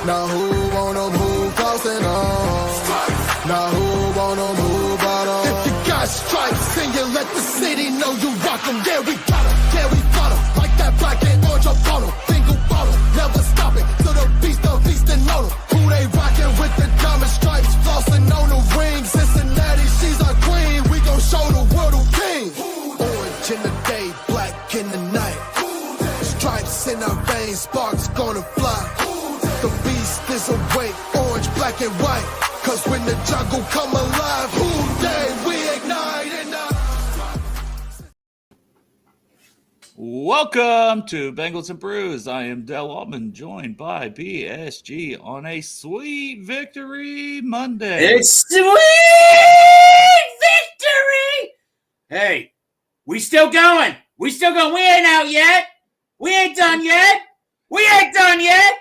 Now who wanna move crossing on? Now who wanna move out on? If you got stripes and you let the city know you rock them, yeah, we got them, yeah, we fought them. Like that black and orange up on them. Single bottle, never stop it. To the beast and know them. Who they rockin' with the diamond stripes, flossing on the ring. Cincinnati, she's our queen. We gon' show the world who king. Orange in the day, black in the night. Stripes in our veins, sparks gonna fly. The beast is awake, orange, black and white. Cause when the jungle come alive, who day we ignite and Welcome to Bengals and Brews. I am Del Altman, joined by BSG on a sweet victory Monday. It's sweet victory! Hey, we still going. We still going. We ain't out yet. We ain't done yet. We ain't done yet.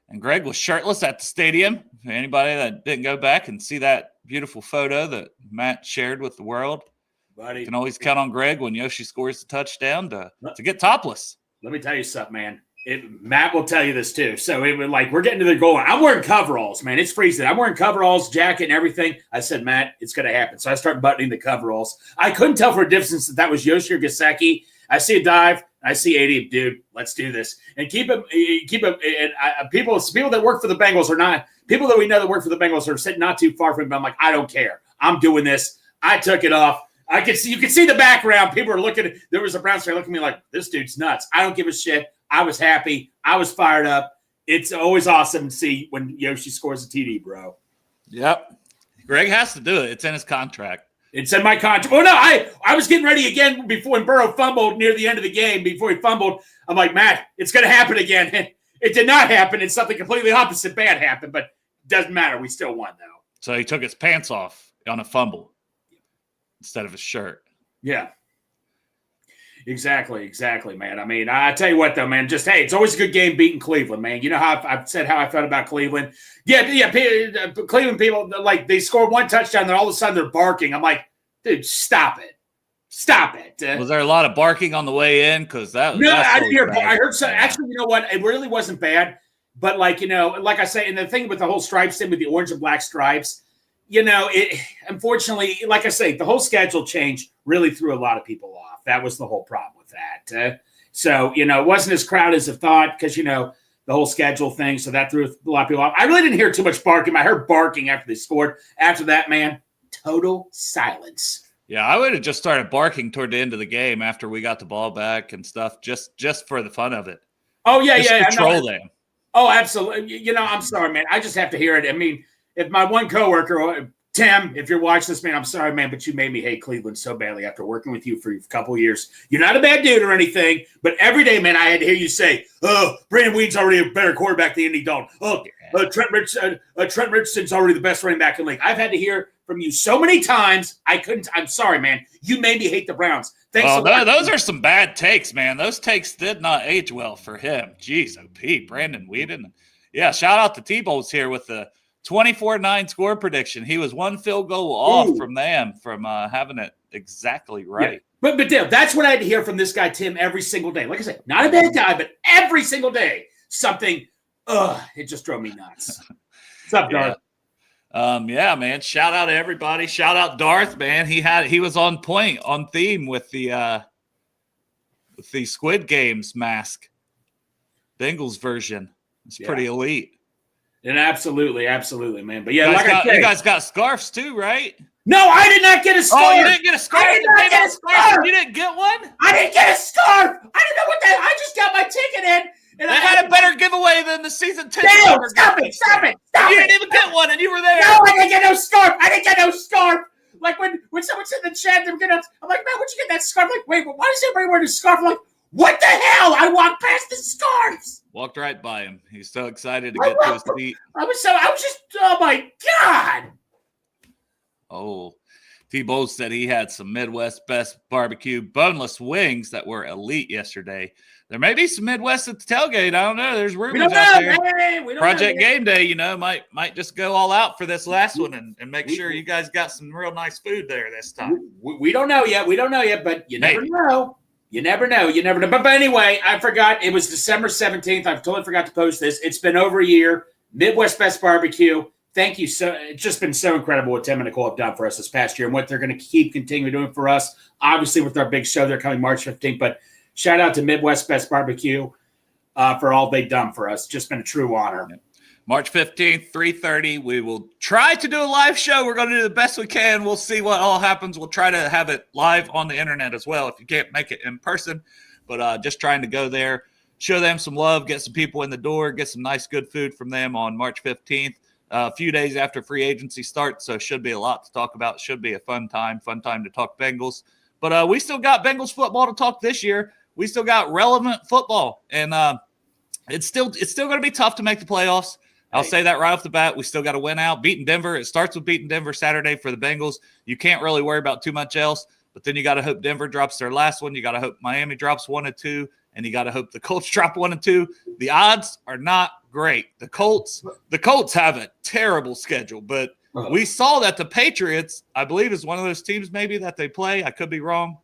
And Greg was shirtless at the stadium. Anybody that didn't go back and see that beautiful photo that Matt shared with the world, buddy, you can always count on Greg when Yoshi scores the touchdown to get topless. Let me tell you something, man. Matt will tell you this too. So it was like we're getting to the goal line. I'm wearing coveralls, man. It's freezing. I'm wearing coveralls, jacket, and everything. I said, Matt, it's going to happen. So I start buttoning the coveralls. I couldn't tell for a distance that was Yoshi or Gesicki. I see a dive. I see 80, dude. Let's do this and keep him. And people that work for the Bengals are not people that we know that work for the Bengals are sitting not too far from him. I'm like, I don't care. I'm doing this. I took it off. You can see the background. People are looking. There was a Browns fan looking at me like, this dude's nuts. I don't give a shit. I was happy. I was fired up. It's always awesome to see when Yoshi scores a TD, bro. Yep. Greg has to do it. It's in his contract. It's in my contract. Oh, no, I was getting ready again when Burrow fumbled near the end of the game. Before he fumbled, I'm like, Matt, it's going to happen again. It did not happen. It's something completely opposite bad happened, but it doesn't matter. We still won, though. So he took his pants off on a fumble instead of his shirt. Yeah. Exactly, man. I mean, I tell you what, though, man, just, hey, it's always a good game beating Cleveland, man. You know how I've said how I felt about Cleveland? Yeah, Cleveland people, like, they scored one touchdown, then all of a sudden they're barking. I'm like, dude, stop it. Stop it. Was there a lot of barking on the way in? Because that no, I didn't hear. I heard some. Actually, you know what? It really wasn't bad. But, like, you know, like I say, and the thing with the whole stripes thing with the orange and black stripes, you know, it unfortunately, like I say, the whole schedule change really threw a lot of people off. That was the whole problem with that. So, you know, it wasn't as crowded as I thought because, you know, the whole schedule thing. So that threw a lot of people off. I really didn't hear too much barking. I heard barking after they scored. After that, man, total silence. Yeah, I would have just started barking toward the end of the game after we got the ball back and stuff, just for the fun of it. Oh, yeah, just yeah. Troll them. Oh, absolutely. You know, I'm sorry, man. I just have to hear it. I mean, if my one coworker, Tim, if you're watching this, man, I'm sorry, man, but you made me hate Cleveland so badly after working with you for a couple of years. You're not a bad dude or anything, but every day, man, I had to hear you say, "Oh, Brandon Weed's already a better quarterback than Andy Dalton. Oh, Trent Richardson's already the best running back in the league." I've had to hear from you so many times. I'm sorry, man. You made me hate the Browns. Thanks. Those are some bad takes, man. Those takes did not age well for him. Jeez, Brandon Weeden. Yeah, shout out to T-Bolts here with the 24-9 score prediction. He was one field goal off from having it exactly right. Yeah. But Dale, that's what I had to hear from this guy, Tim, every single day. Like I said, not a bad guy, but every single day, something, it just drove me nuts. What's up, Darth? Yeah, man. Shout out to everybody. Shout out Darth, man. He was on point, on theme with the Squid Games mask. Bengals version. It's pretty elite. And absolutely, man. But yeah, you guys got scarves too, right? No, I did not get a scarf. Oh, you didn't get a scarf? I did not get a scarf. You didn't get one? I didn't get a scarf. I didn't know what that. I just got my ticket in. And I had a better giveaway than the season ticket. No, stop it. You didn't even get one, and you were there. No, I didn't get no scarf. Like when someone said in the chat, I'm like, man, where'd you get that scarf? I'm like, wait, why does everybody wear a scarf? I'm like, what the hell? I walked past the scarves. Walked right by him. He's so excited to get to his seat. I was just, oh my God. Oh, T-Bow said he had some Midwest best barbecue boneless wings that were elite yesterday. There may be some Midwest at the tailgate. I don't know. There's rumors out there. Project Game Day, you know, might just go all out for this last one and make sure you guys got some real nice food there this time. We don't know yet. But you never know. You never know. You never know. But anyway, I forgot. It was December 17th. I totally forgot to post this. It's been over a year. Midwest Best Barbecue. Thank you. It's just been so incredible what Tim and Nicole have done for us this past year and what they're going to keep continuing doing for us. Obviously, with our big show, they're coming March 15th. But shout out to Midwest Best Barbecue for all they've done for us. Just been a true honor. March 15th, 3:30. We will try to do a live show. We're going to do the best we can. We'll see what all happens. We'll try to have it live on the internet as well if you can't make it in person. But just trying to go there, show them some love, get some people in the door, get some nice, good food from them on March 15th. A few days after free agency starts, so it should be a lot to talk about. It should be a fun time to talk Bengals. But we still got Bengals football to talk this year. We still got relevant football, and it's still going to be tough to make the playoffs. I'll say that right off the bat. We still got to win out. Beating Denver. It starts with beating Denver Saturday for the Bengals. You can't really worry about too much else, but then you got to hope Denver drops their last one. You got to hope Miami drops 1 and 2, and you got to hope the Colts drop 1 and 2. The odds are not great. The Colts have a terrible schedule, but we saw that the Patriots, I believe, is one of those teams maybe that they play. I could be wrong.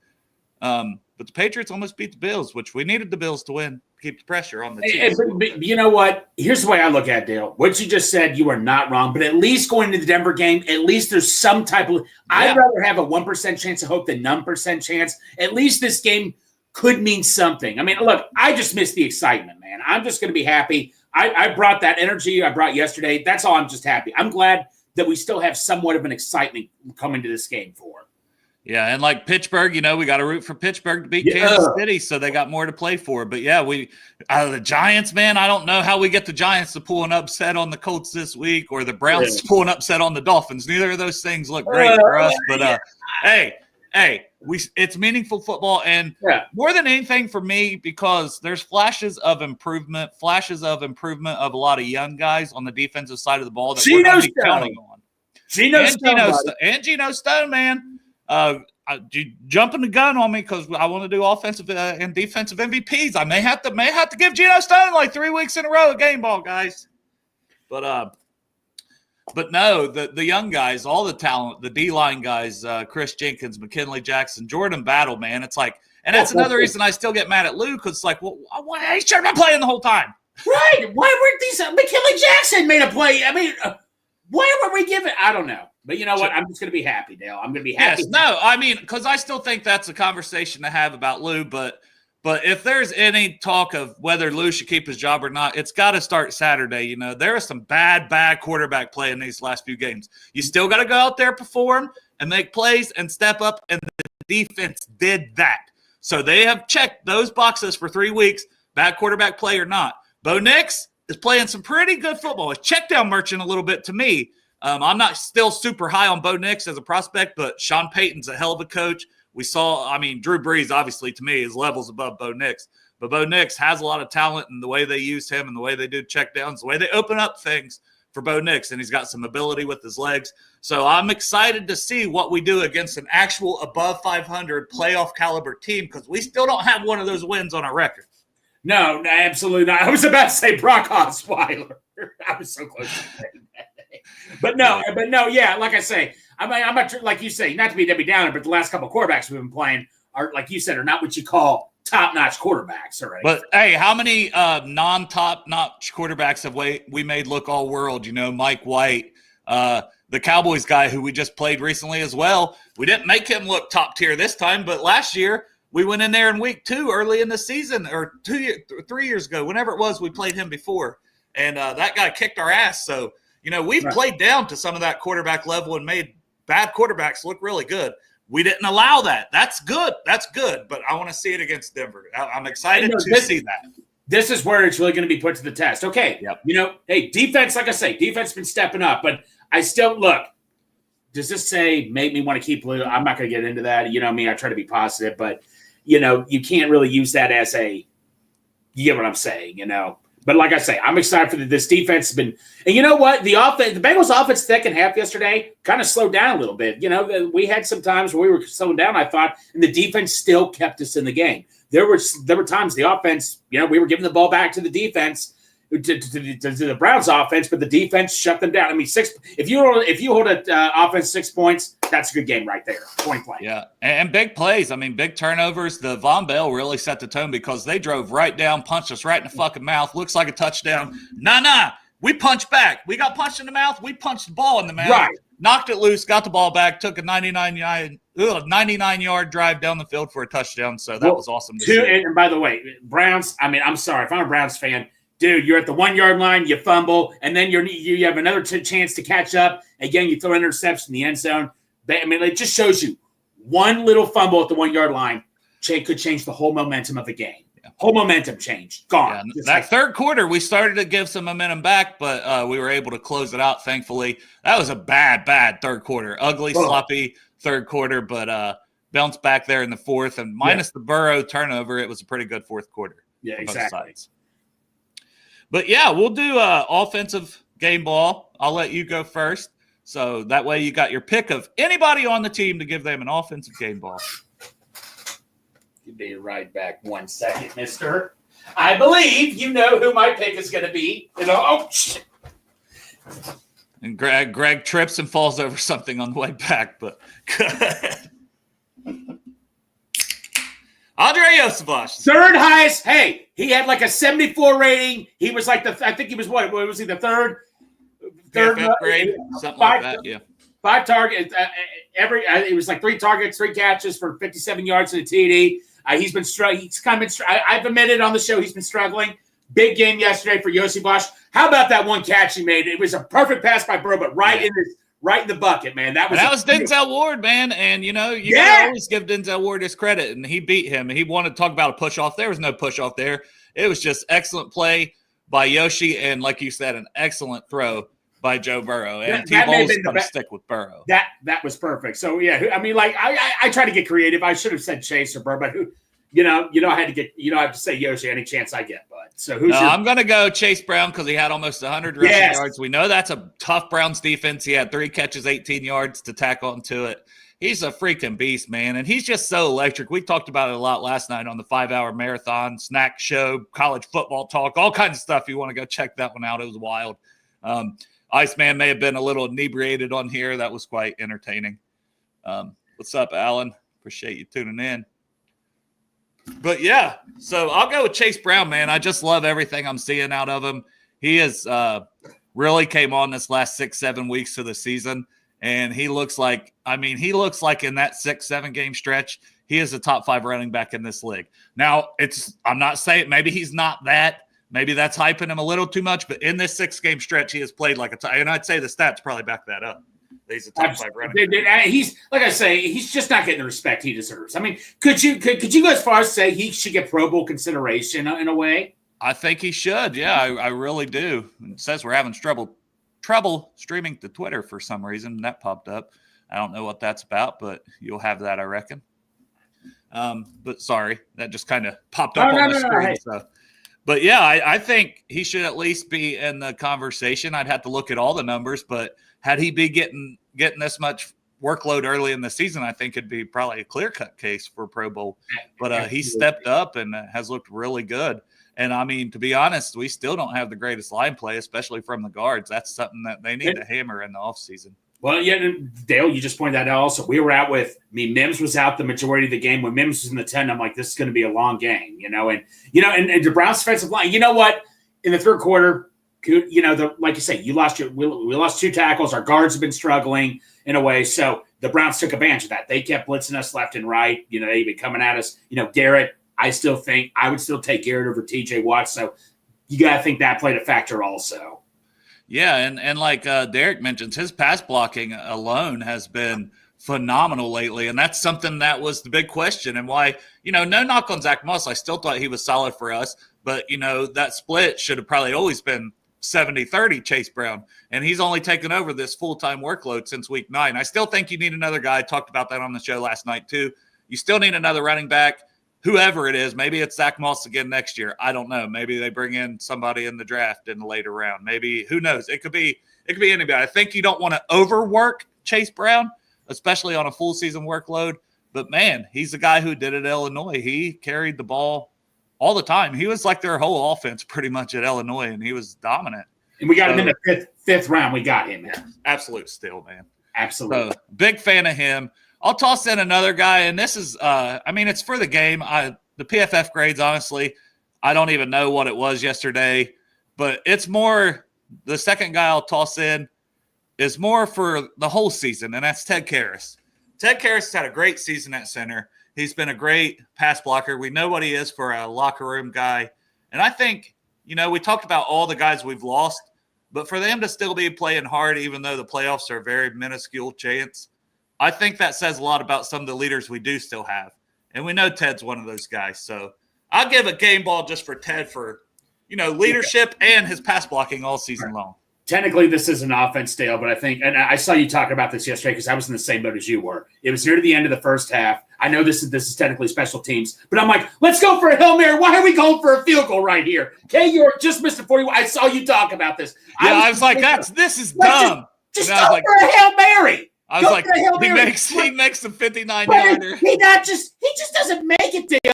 But the Patriots almost beat the Bills, which we needed the Bills to win. Keep the pressure on the team. But you know what? Here's the way I look at it, Dale. What you just said, you are not wrong. But at least going into the Denver game, at least there's some type of – I'd rather have a 1% chance of hope than none percent chance. At least this game could mean something. I mean, look, I just miss the excitement, man. I'm just going to be happy. I brought that energy I brought yesterday. That's all. I'm just happy. I'm glad that we still have somewhat of an excitement coming to this game for. Yeah, and like Pittsburgh, we got to root for Pittsburgh to beat Kansas City, so they got more to play for. But, yeah, the Giants, man, I don't know how we get the Giants to pull an upset on the Colts this week or the Browns to pull an upset on the Dolphins. Neither of those things look great for us. But, hey, it's meaningful football. And more than anything for me, because there's flashes of improvement of a lot of young guys on the defensive side of the ball that we're going to be counting on. Geno Stone, man. Jumping the gun on me because I want to do offensive and defensive MVPs. I may have to give Geno Stone like 3 weeks in a row a game ball, guys. But no, the young guys, all the talent, the D-line guys, Chris Jenkins, McKinley Jackson, Jordan Battle, man. It's like, and that's another reason I still get mad at Lou because it's like, well, he should have been playing the whole time. Right? Why weren't these McKinley Jackson made a play? I mean, why were we giving? I don't know. But you know what? I'm just going to be happy, Dale. I'm going to be happy. Yes, no, I mean, because I still think that's a conversation to have about Lou. But if there's any talk of whether Lou should keep his job or not, it's got to start Saturday. There is some bad quarterback play in these last few games. You still got to go out there, perform, and make plays and step up. And the defense did that. So they have checked those boxes for 3 weeks, bad quarterback play or not. Bo Nix is playing some pretty good football. It's check down merchant a little bit to me. I'm not still super high on Bo Nix as a prospect, but Sean Payton's a hell of a coach. We saw, Drew Brees, obviously, to me, is levels above Bo Nix. But Bo Nix has a lot of talent in the way they use him and the way they do check downs, the way they open up things for Bo Nix, and he's got some ability with his legs. So I'm excited to see what we do against an actual above 500 playoff caliber team because we still don't have one of those wins on our record. No, absolutely not. I was about to say Brock Osweiler. I was so close to saying that. But no, yeah, like I say, I'm not, like you say, not to be Debbie Downer, but the last couple of quarterbacks we've been playing are, like you said, are not what you call top-notch quarterbacks already. But, hey, how many non-top-notch quarterbacks have we made look all world? Mike White, the Cowboys guy who we just played recently as well. We didn't make him look top tier this time, but last year we went in there in week 2 early in the season, or 3 years ago, whenever it was, we played him before. And that guy kicked our ass, so – we've played down to some of that quarterback level and made bad quarterbacks look really good. We didn't allow that. That's good. But I want to see it against Denver. I'm excited to see that. This is where it's really going to be put to the test. Okay. Yep. Hey, defense, like I say, defense has been stepping up. But I still, look, does this make me want to keep Lou? I'm not going to get into that. You know me, I try to be positive. But, you can't really use that as you get what I'm saying, But like I say, I'm excited for this defense has been, and you know what? The Bengals offense second half yesterday kind of slowed down a little bit. We had some times where we were slowing down, I thought, and the defense still kept us in the game. There were times the offense, we were giving the ball back to the defense, to the Browns offense, but the defense shut them down. I mean, if you hold an offense 6 points, that's a good game right there, point blank. Yeah, and big plays. I mean, big turnovers. The Von Bell really set the tone because they drove right down, punched us right in the fucking mouth. Looks like a touchdown. Nah. We punched back. We got punched in the mouth. We punched the ball in the mouth. Right. Knocked it loose, got the ball back, took a 99-yard drive down the field for a touchdown. So that was awesome to see. And by the way, Browns, I mean, I'm sorry. If I'm a Browns fan, dude, you're at the 1 yard line, you fumble, and then you have another chance to catch up. Again, you throw an interception in the end zone. I mean, it just shows you one little fumble at the 1 yard line could change the whole momentum of the game. Whole momentum changed. Gone. Yeah, that third quarter, we started to give some momentum back, but we were able to close it out, thankfully. That was a bad third quarter. Ugly, sloppy third quarter, but bounced back there in the fourth. And minus the Burrow turnover, it was a pretty good fourth quarter. Yeah, exactly. But, yeah, we'll do offensive game ball. I'll let you go first. So that way you got your pick of anybody on the team to give them an offensive game ball. You'll be right back 1 second, mister. I believe you know who my pick is going to be. Shit. And Greg trips and falls over something on the way back, but good. Andre Yosevich. Third highest. Hey, he had like a 74 rating. He was like I think he was what was he, the third? Fifth grade, something like that, yeah. 5 targets. It was like 3 targets, 3 catches for 57 yards and a TD. He's been struggling. He's kind of been. I've admitted on the show he's been struggling. Big game yesterday for Yossi Bosch. How about that one catch he made? It was a perfect pass by Burrow, but right in the bucket, man. That was Denzel Ward, man. And you gotta always give Denzel Ward his credit. And he beat him. And he wanted to talk about a push off. There was no push off there. It was just excellent play by Yoshi, and like you said, an excellent throw by Joe Burrow. And T-Bow's going to stick with Burrow. That was perfect. So, yeah, I mean, like, I try to get creative. I should have said Chase or Burrow, but I had to say Yoshi any chance I get. But so I'm going to go Chase Brown because he had almost 100 rushing yards. We know that's a tough Browns defense. He had 3 catches, 18 yards to tack onto it. He's a freaking beast, man, and he's just so electric. We talked about it a lot last night on the 5-hour marathon, snack show, college football talk, all kinds of stuff. You want to go check that one out. It was wild. Iceman may have been a little inebriated on here. That was quite entertaining. What's up, Alan? Appreciate you tuning in. But, yeah, so I'll go with Chase Brown, man. I just love everything I'm seeing out of him. He has really came on this last 6-7 weeks of the season, and he looks like in that 6-7 game stretch, he is a top 5 running back in this league. Now, I'm not saying maybe he's not that. Maybe that's hyping him a little too much, but in this 6-game stretch, he has played like and I'd say the stats probably back that up. He's a top 5 running back. He's, like I say, he's just not getting the respect he deserves. I mean, could you go as far as say he should get Pro Bowl consideration in a way? I think he should. Yeah, I really do. It says we're having trouble streaming to Twitter for some reason. That popped up. I don't know what that's about, but you'll have that, I reckon. But sorry, that just kind of popped up on the screen. Hey. So. But, yeah, I think he should at least be in the conversation. I'd have to look at all the numbers, but had he be getting this much workload early in the season, I think it'd be probably a clear-cut case for Pro Bowl. But he stepped up and has looked really good. And, I mean, to be honest, we still don't have the greatest line play, especially from the guards. That's something that they need to hammer in the offseason. Well, yeah, Dale, you just pointed that out also. We were out Mims was out the majority of the game. When Mims was in the 10, I'm like, this is going to be a long game, and the Browns defensive line, you know what? In the third quarter, like you say, we lost 2 tackles. Our guards have been struggling in a way. So the Browns took advantage of that. They kept blitzing us left and right. They've been coming at us. Garrett, I still think I would still take Garrett over TJ Watt. So you got to think that played a factor also. Yeah, and like Derek mentions, his pass blocking alone has been phenomenal lately, and that's something that was the big question and why, no knock on Zach Moss. I still thought he was solid for us, but, that split should have probably always been 70-30 Chase Brown, and he's only taken over this full-time workload since week 9. I still think you need another guy. I talked about that on the show last night too. You still need another running back. Whoever it is, maybe it's Zach Moss again next year. I don't know. Maybe they bring in somebody in the draft in the later round. Maybe, who knows? It could be anybody. I think you don't want to overwork Chase Brown, especially on a full season workload. But man, he's the guy who did it at Illinois. He carried the ball all the time. He was like their whole offense pretty much at Illinois, and he was dominant. And we got him in the fifth round. We got him. Absolute steal, man. Absolutely. So, big fan of him. I'll toss in another guy, and this is, it's for the game. The PFF grades, honestly, I don't even know what it was yesterday, but it's more the second guy I'll toss in is more for the whole season, and that's Ted Karras. Ted Karras has had a great season at center. He's been a great pass blocker. We know what he is for a locker room guy. And I think, we talked about all the guys we've lost, but for them to still be playing hard, even though the playoffs are a very minuscule chance, I think that says a lot about some of the leaders we do still have. And we know Ted's one of those guys. So I'll give a game ball just for Ted for, leadership and his pass blocking all season long. Technically, this is an offense, Dale, but I think, and I saw you talking about this yesterday because I was in the same boat as you were. It was near to the end of the first half. I know this is technically special teams, but I'm like, let's go for a Hail Mary. Why are we going for a field goal right here? Okay, York just missed a 41. I saw you talk about this. Yeah, I was like, this is dumb. Just go for a Hail Mary. I was like, he makes the 59-yarder. He just doesn't make it, Dale.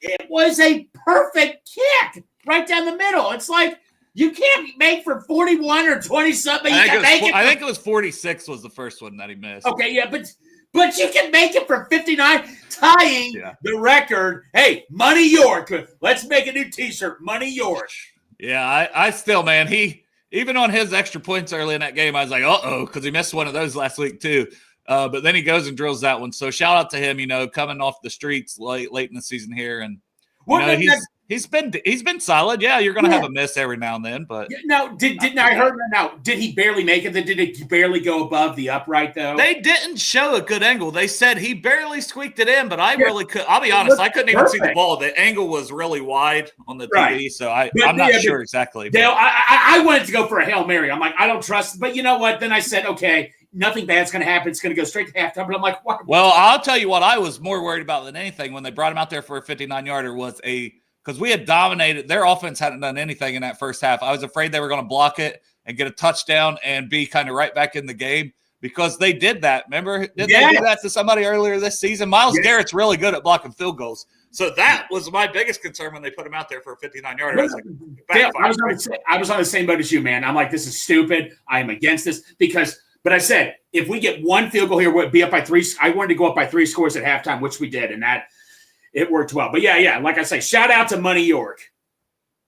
It was a perfect kick right down the middle. It's like, you can't make for 41 or 20-something. I think it was 46 was the first one that he missed. Okay, yeah, but you can make it for 59, tying the record. Hey, Money York. Let's make a new T-shirt, Money York. Yeah, I still, man, even on his extra points early in that game, I was like, because he missed one of those last week too. But then he goes and drills that one. So shout out to him, coming off the streets late in the season here. And he's been solid. Yeah, you're going to have a miss every now and then, but now did he barely make it? Did it barely go above the upright though? They didn't show a good angle. They said he barely squeaked it in, but I really could. I'll be honest, I couldn't even see the ball. The angle was really wide on the TV, so I'm not sure exactly. Dale, I wanted to go for a Hail Mary. I'm like, I don't trust, but you know what? Then I said, okay, nothing bad's going to happen. It's going to go straight to halftime. But I'm like, what? Well, I'll tell you what I was more worried about than anything when they brought him out there for a 59-yarder was because we had dominated. Their offense hadn't done anything in that first half. I was afraid they were going to block it and get a touchdown and be kind of right back in the game because they did that. Remember? Didn't they do that to somebody earlier this season? Myles Garrett's really good at blocking field goals. So that was my biggest concern when they put him out there for a 59-yarder. I was like, I was on the same boat as you, man. I'm like, this is stupid. I am against this but I said, if we get one field goal here, we'll be up by 3. I wanted to go up by 3 scores at halftime, which we did. And it worked well. But yeah. Like I say, shout out to Money York.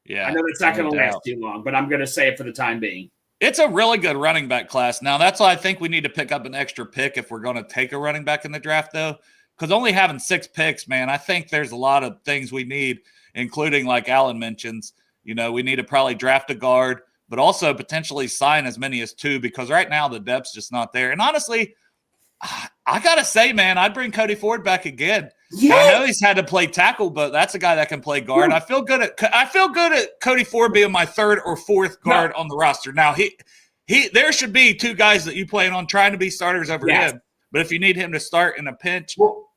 Yeah. I know that's not going to last too long, but I'm going to say it for the time being. It's a really good running back class. Now, that's why I think we need to pick up an extra pick if we're going to take a running back in the draft, though. Because only having 6 picks, man, I think there's a lot of things we need, including, like Alan mentions, we need to probably draft a guard, but also potentially sign as many as 2 because right now the depth's just not there. And honestly, I got to say, man, I'd bring Cody Ford back again. Yeah. I know he's had to play tackle, but that's a guy that can play guard. Yeah. I feel good at Cody Ford being my 3rd or 4th guard on the roster. Now, there should be 2 guys that you plan on trying to be starters over him. But if you need him to start in a pinch,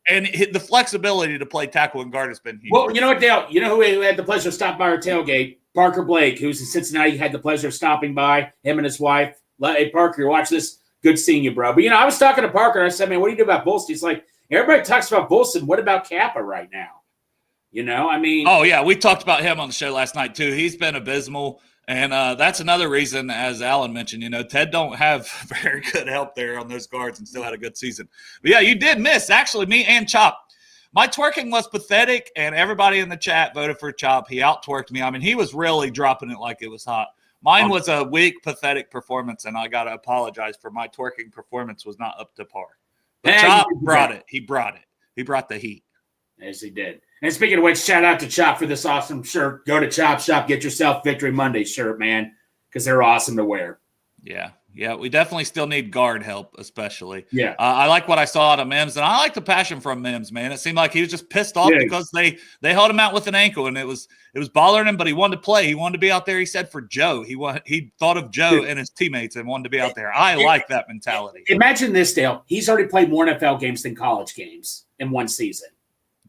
and the flexibility to play tackle and guard has been huge. Well, you know what, Dale? You know who had the pleasure of stopping by our tailgate? Parker Blake, who's in Cincinnati, had the pleasure of stopping by, him and his wife. Hey, Parker, watch this. Good seeing you, bro. But, I was talking to Parker, and I said, man, what do you do about Bolston? He's like, everybody talks about Bolston. What about Kappa right now? Oh, yeah, we talked about him on the show last night, too. He's been abysmal. And that's another reason, as Alan mentioned, Ted don't have very good help there on those guards and still had a good season. But, yeah, you did miss, actually, me and Chop. My twerking was pathetic, and everybody in the chat voted for Chop. He out-twerked me. I mean, he was really dropping it like it was hot. Mine was a weak, pathetic performance, and I got to apologize for my twerking performance was not up to par. But Chop brought it. He brought it. He brought the heat. Yes, he did. And speaking of which, shout out to Chop for this awesome shirt. Go to Chop Shop, get yourself Victory Monday shirt, man, because they're awesome to wear. Yeah, we definitely still need guard help, especially. Yeah. I like what I saw out of Mims, and I like the passion from Mims, man. It seemed like he was just pissed off because they held him out with an ankle, and it was bothering him, but he wanted to play. He wanted to be out there, he said, for Joe. He thought of Joe and his teammates and wanted to be out there. I like that mentality. Imagine this, Dale. He's already played more NFL games than college games in one season.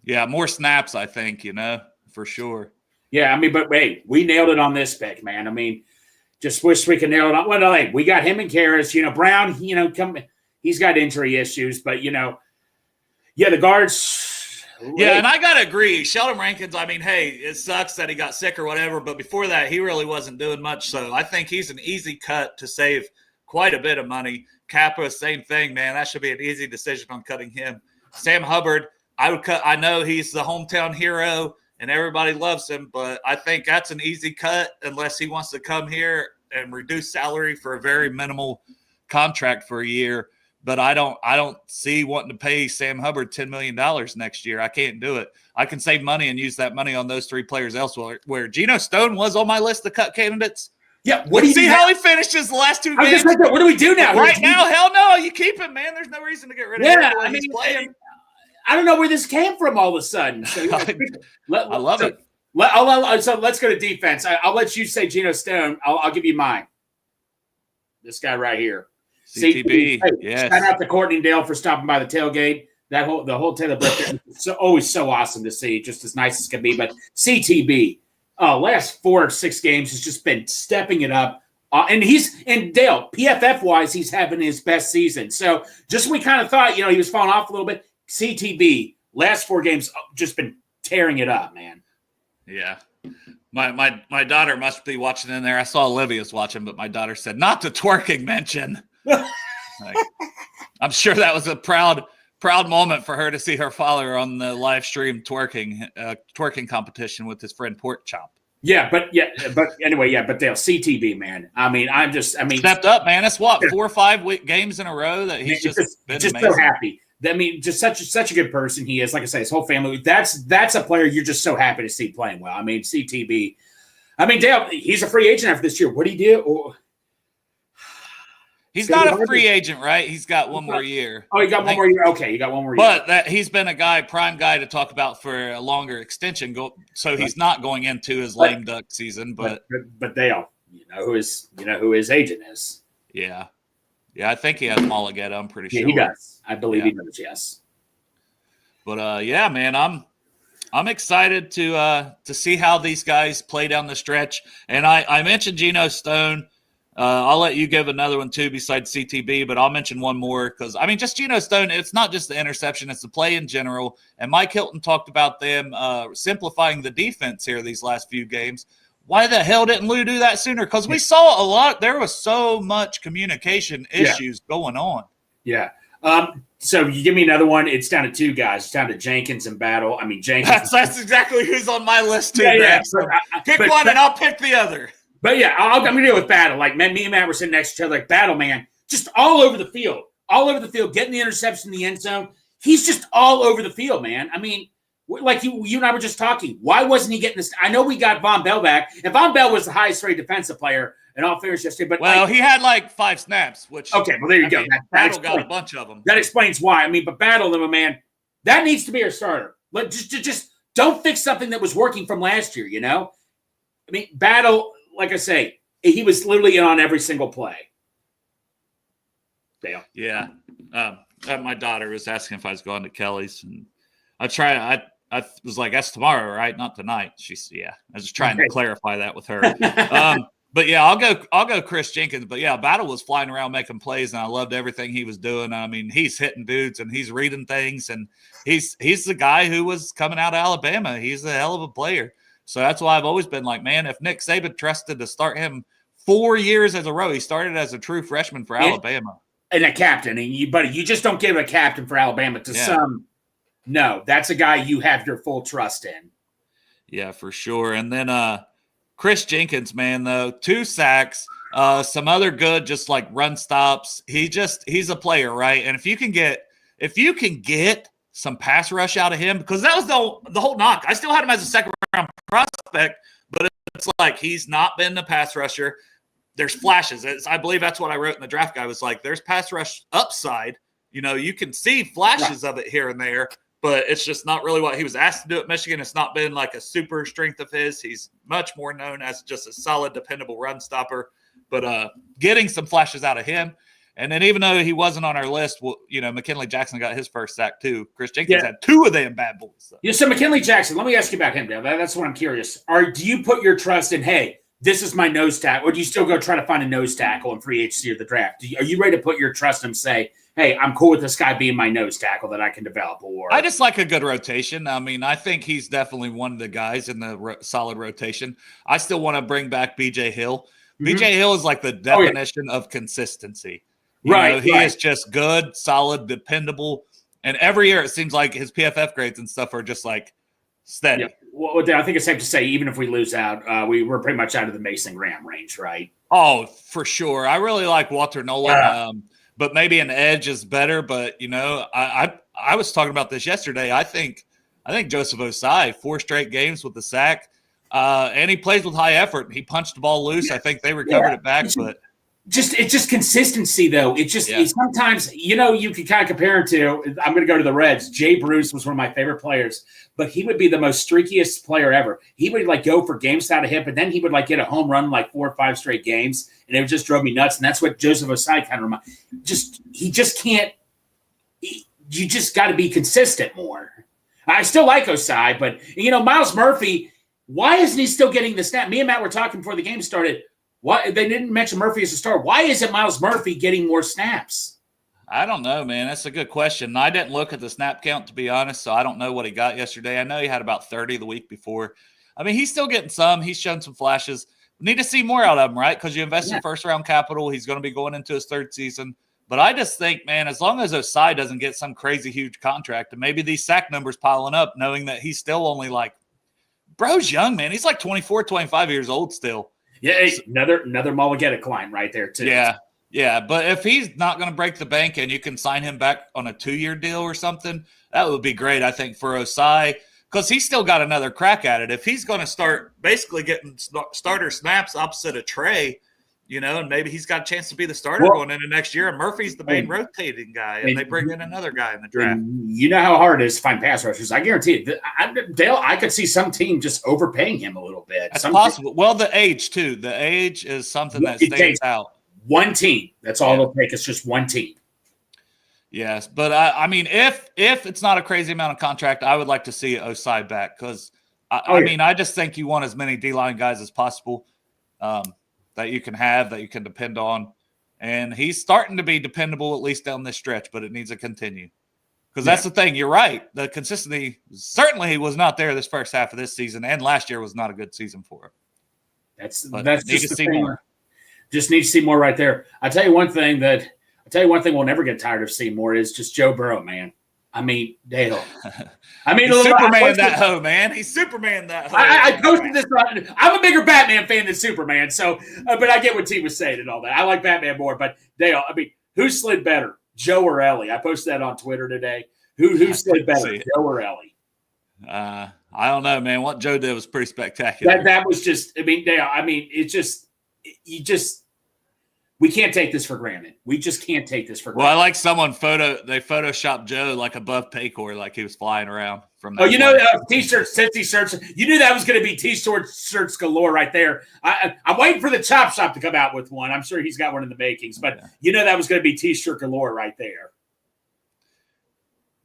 Yeah, more snaps, I think, for sure. Yeah, but hey, we nailed it on this pick, man. Just wish we could nail it on. Well, no, hey, we got him and Karras. Brown, he's got injury issues, but, the guards, Yeah, and I got to agree. Sheldon Rankins, I mean, hey, it sucks that he got sick or whatever, but before that, he really wasn't doing much. So I think he's an easy cut to save quite a bit of money. Kappa, same thing, man. That should be an easy decision on cutting him. Sam Hubbard, I would cut. I know he's the hometown hero and everybody loves him, but I think that's an easy cut unless he wants to come here and reduce salary for a very minimal contract for a year. But I don't see wanting to pay Sam Hubbard $10 million next year. I can't do it. I can save money and use that money on those three players elsewhere. Where Geno Stone was on my list of cut candidates. Yeah, what do you see how he finishes the last two games? Like, what do we do now? Right now, hell no, you keep him, man. There's no reason to get rid of him. I mean, he's playing. I don't know where this came from all of a sudden. So, I love it. So let's go to defense. I'll let you say Geno Stone. I'll give you mine. This guy right here. CTB. Yes. Shout out to Courtney and Dale for stopping by the tailgate. The whole tailgate is always so awesome to see, just as nice as can be. But CTB, last 4 or 6 games has just been stepping it up. And Dale, PFF wise, he's having his best season. So just we kind of thought, he was falling off a little bit. CTB, last 4 games, just been tearing it up, man. Yeah. My daughter must be watching in there. I saw Olivia's watching, but my daughter said, not the twerking mention. I'm sure that was a proud moment for her to see her father on the live stream twerking competition with his friend Pork Chop. But anyway, but Dale, CTB, man. I mean, stepped up, man. That's what 4 or 5 games in a row that he's just so happy. I mean, just such a good person he is. Like I say, his whole family. That's a player you're just so happy to see playing well. I mean, CTB. I mean, Dale, he's a free agent after this year. What do you do? He's not a free agent, right? He's got one more year. Oh, he got one more year. Okay, he got one more year. But he's been a prime guy to talk about for a longer extension. So he's not going into his lame duck season. But Dale, you know who his agent is. Yeah, I think he has Mulligata. I'm pretty sure. Yeah, he does. I believe he does. Yes. But yeah, man, I'm excited to see how these guys play down the stretch. And I mentioned Geno Stone. I'll let you give another one too besides CTB, but I'll mention one more because, I mean, just Geno Stone, it's not just the interception, it's the play in general. And Mike Hilton talked about them simplifying the defense here these last few games. Why the hell didn't Lou do that sooner? Because we saw a lot. There was so much communication issues going on. Yeah. So you give me another one. It's down to 2 guys. It's down to Jenkins and Battle. I mean, Jenkins. That's exactly who's on my list too. Yeah. Pick one and I'll pick the other. But yeah, I'm going to deal with Battle. Like, man, me and Matt were sitting next to each other. Like, Battle, man, just all over the field. All over the field, getting the interception in the end zone. He's just all over the field, man. I mean, like you and I were just talking. Why wasn't he getting this? I know we got Von Bell back. And Von Bell was the highest rated defensive player in all fairness yesterday. But he had like 5 snaps, which okay, well there you go. Battle got a bunch of them. That explains why. I mean, but Battle, man, that needs to be our starter. Like, just don't fix something that was working from last year. I mean, Battle, like I say, he was literally in on every single play. Dale. Yeah. My daughter was asking if I was going to Kelly's, and I was like, that's tomorrow, right? Not tonight. I was trying to clarify that with her. But yeah, I'll go Chris Jenkins. But yeah, Battle was flying around making plays, and I loved everything he was doing. I mean, he's hitting dudes and he's reading things, and he's the guy who was coming out of Alabama. He's a hell of a player. So that's why I've always been like, man, if Nick Saban trusted to start him 4 years as a row, he started as a true freshman for Alabama. And a captain. And you just don't give a captain for Alabama to some. No, that's a guy you have your full trust in. Yeah, for sure. And then Chris Jenkins, man, though, 2 sacks, some other good, just like run stops. He's a player, right? And if you can get some pass rush out of him, because that was the whole knock. I still had him as a second-round prospect, but it's like he's not been the pass rusher. There's flashes. I believe that's what I wrote in the draft guide was like, there's pass rush upside. You can see flashes of it here and there, but it's just not really what he was asked to do at Michigan. It's not been like a super strength of his. He's much more known as just a solid, dependable run stopper, but getting some flashes out of him. And then even though he wasn't on our list, McKinley Jackson got his first sack too. Chris Jenkins had 2 of them bad boys. So McKinley Jackson, let me ask you about him, Dale. That's what I'm curious. Do you put your trust in, hey, this is my nose tackle, or do you still go try to find a nose tackle in free agency or the draft? Are you ready to put your trust in him and say, hey, I'm cool with this guy being my nose tackle that I can develop? Or I just like a good rotation. I mean, I think he's definitely one of the guys in the solid rotation. I still want to bring back BJ Hill. BJ Hill is like the definition of consistency. He is just good, solid, dependable. And every year it seems like his PFF grades and stuff are just like steady. Yeah. Well, I think it's safe to say, even if we lose out, we're pretty much out of the Mason Graham range, right? Oh, for sure. I really like Walter Nolan, but maybe an edge is better. But I was talking about this yesterday. I think Joseph Osai, 4 straight games with the sack, and he plays with high effort. He punched the ball loose. I think they recovered it back, but. It's just consistency, though. It's just sometimes, you can kind of compare him to, I'm going to go to the Reds. Jay Bruce was one of my favorite players, but he would be the most streakiest player ever. He would go for games without a hit, but then he would get a home run 4 or 5 straight games, and it just drove me nuts. And that's what Joseph Osai kind of reminds. He just can't. You just got to be consistent more. I still like Osai, but Miles Murphy. Why isn't he still getting the snap? Me and Matt were talking before the game started. Why they didn't mention Murphy as a star? Why isn't Miles Murphy getting more snaps? I don't know, man. That's a good question. I didn't look at the snap count, to be honest, so I don't know what he got yesterday. I know he had about 30 the week before. I mean, he's still getting some. He's shown some flashes. We need to see more out of him, right? Because you invest in first-round capital. He's going to be going into his 3rd season. But I just think, man, as long as Osai doesn't get some crazy huge contract, and maybe these sack numbers piling up, knowing that he's still only bro's young, man. He's 24, 25 years old still. Yeah, another Mulligetta climb right there, too. Yeah. But if he's not going to break the bank and you can sign him back on a 2-year deal or something, that would be great, I think, for Osai, because he's still got another crack at it. If he's going to start basically getting starter snaps opposite of Trey, and maybe he's got a chance to be the starter going into next year, and Murphy's the main rotating guy, and they bring in another guy in the draft. You know how hard it is to find pass rushers. I guarantee it. Dale, I could see some team just overpaying him a little bit. That's possible. Well, the age, too. The age is something that stands out. One team. That's all it'll take. It's just one team. Yes, but I mean, if it's not a crazy amount of contract, I would like to see Osai back because, I just think you want as many D-line guys as possible that you can have, that you can depend on. And he's starting to be dependable, at least down this stretch, but it needs to continue. Because that's the thing. You're right. The consistency certainly was not there this first half of this season, and last year was not a good season for him. That's need just to see more. Just need to see more right there. I'll tell you one thing we'll never get tired of seeing more is just Joe Burrow, man. I mean, Dale. I mean, he's Superman that hoe, man. He's Superman that hoe. I posted this. I'm a bigger Batman fan than Superman, so but I get what T was saying and all that. I like Batman more, but Dale, I mean, who slid better, Joe or Ellie? I posted that on Twitter today. Who slid better, Joe or Ellie? I don't know, man. What Joe did was pretty spectacular. That was just. I mean, Dale. I mean, it's just we can't take this for granted. We just can't take this for granted. Well, I like someone they photoshopped Joe above Paycor, like he was flying around from that. T-shirts, Cincy shirts. You knew that was going to be T-shirts galore right there. I'm waiting for the Chop Shop to come out with one. I'm sure he's got one in the makings, but that was going to be T-shirt galore right there.